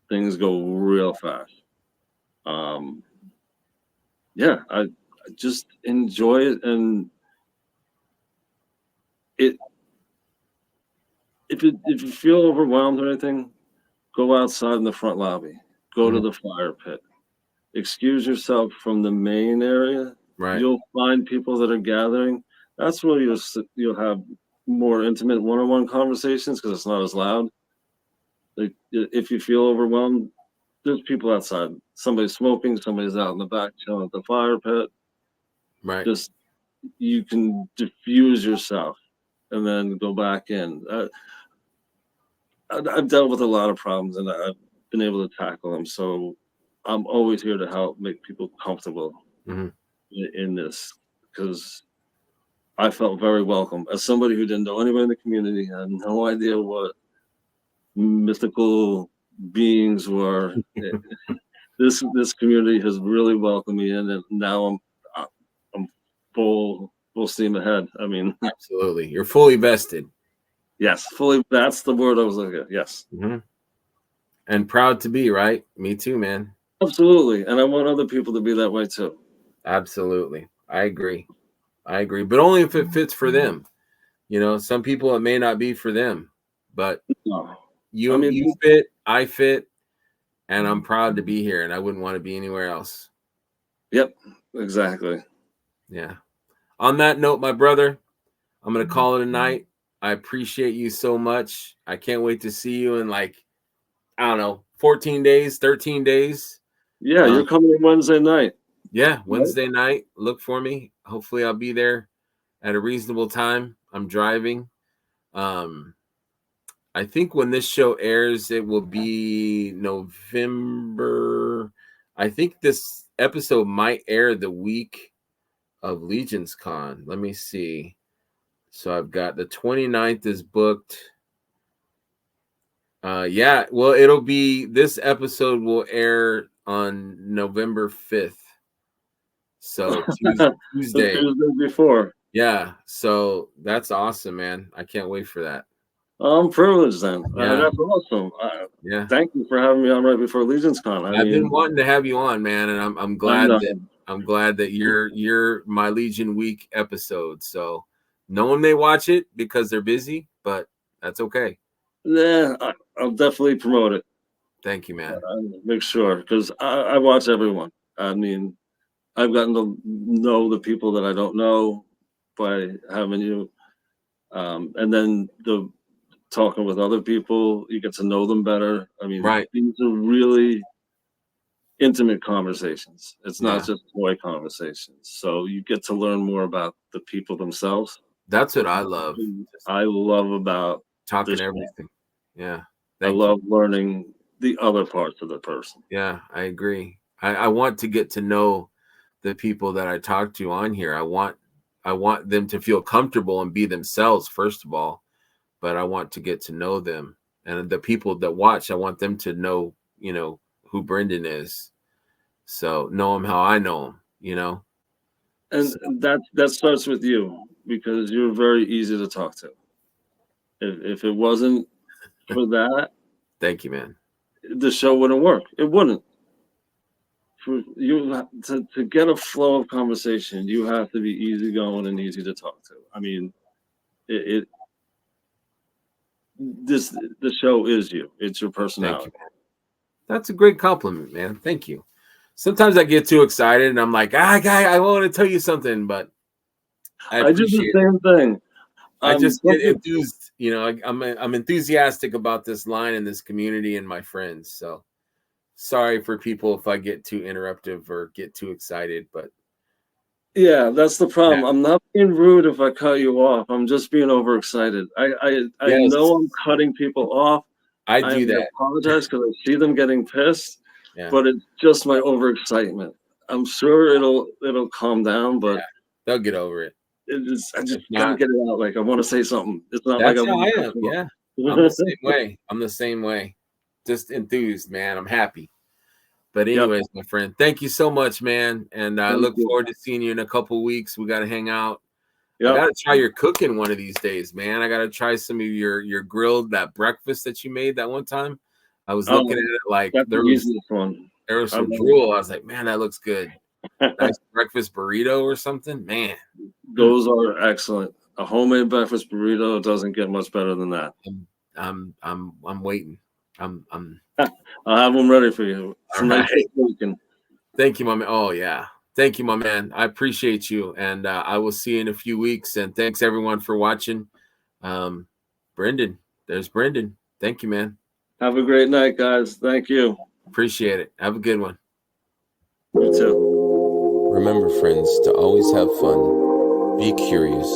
Things go real fast. Yeah, I just enjoy it, and if you feel overwhelmed or anything, go outside in the front lobby. Go to the fire pit. Excuse yourself from the main area. Right. You'll find people that are gathering. That's where you'll have more intimate one-on-one conversations, because it's not as loud. Like, if you feel overwhelmed, there's people outside. Somebody's smoking. Somebody's out in the back chilling at the fire pit. Right. Just, you can diffuse yourself and then go back in. I've dealt with a lot of problems, and I've been able to tackle them. So I'm always here to help make people comfortable in this, because I felt very welcome. As somebody who didn't know anybody in the community, had no idea what mythical beings were. This community has really welcomed me in, and now I'm full steam ahead. I mean, absolutely, you're fully vested. Yes, fully. That's the word I was looking at. Yes. And proud to be, right? Me too, man. Absolutely. And I want other people to be that way too. Absolutely. I agree. But only if it fits for them. Some people, it may not be for them, but you fit, I fit. and I'm proud to be here, and I wouldn't want to be anywhere else. Yep, exactly. Yeah. On that note, my brother, I'm going to call it a night. I appreciate you so much. I can't wait to see you in like, I don't know, 14 days, 13 days. Yeah, you're coming in Wednesday night. Yeah, Wednesday night. Look for me. Hopefully I'll be there at a reasonable time. I'm driving. I think when this show airs, it will be November. I think this episode might air the week of Legion's Con. Let me see. So I've got the 29th is booked. Yeah, well, it'll be, this episode will air on November 5th. So Tuesday. The Tuesday before. Yeah, so that's awesome, man. I can't wait for that. I'm privileged then. Yeah. That's awesome. Yeah. Thank you for having me on right before Legion's Con. I've been wanting to have you on, man, and I'm glad that you're my Legion Week episode. So no one may watch it because they're busy, but that's okay. Yeah, I'll definitely promote it. Thank you, man. Make sure, because I watch everyone. I mean, I've gotten to know the people that I don't know by having you, and then the talking with other people, you get to know them better. I mean, these are really intimate conversations. It's not just toy conversations. So you get to learn more about the people themselves. That's what I love. I love about talking everything. Yeah. I love learning the other parts of the person. Yeah, I agree. I want to get to know the people that I talk to on here. I want them to feel comfortable and be themselves, first of all, but I want to get to know them. And the people that watch, I want them to know, who Brendan is. So know him how I know him, And that starts with you, because you're very easy to talk to. If it wasn't for that, thank you, man, the show wouldn't work. It wouldn't. For you to get a flow of conversation, you have to be easygoing and easy to talk to. I mean, the show is you. It's your personality. Thank you, man. That's a great compliment, man. Thank you. Sometimes I get too excited and I'm like, guy, I want to tell you something, but I do the same thing. I just get enthused. I'm enthusiastic about this line and this community and my friends. So sorry for people if I get too interruptive or get too excited, but yeah, that's the problem. Yeah. I'm not being rude if I cut you off. I'm just being overexcited. I know I'm cutting people off. I do that. I apologize because I see them getting pissed, but it's just my overexcitement. I'm sure it'll calm down, but they'll get over it. I just gotta get it out. Like I want to say something. It's not like I am. Yeah, I'm the same way. I'm the same way. Just enthused, man. I'm happy. But anyways, my friend, thank you so much, man. And I look forward to seeing you in a couple of weeks. We got to hang out. I got to try your cooking one of these days, man. I got to try some of your grilled, that breakfast that you made that one time. I was looking at it like there was some drool. I was like, man, that looks good. Nice breakfast burrito or something, man. Those are excellent. A homemade breakfast burrito doesn't get much better than that. I'm waiting. I'll have them ready for you. Right. Thank you, my man. Oh yeah, thank you, my man. I appreciate you, and I will see you in a few weeks. And thanks everyone for watching. Brendan, there's Brendan. Thank you, man. Have a great night, guys. Thank you. Appreciate it. Have a good one. You too. Remember, friends, to always have fun, be curious,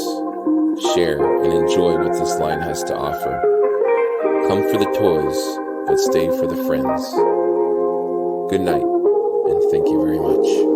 share, and enjoy what this line has to offer. Come for the toys, but stay for the friends. Good night, and thank you very much.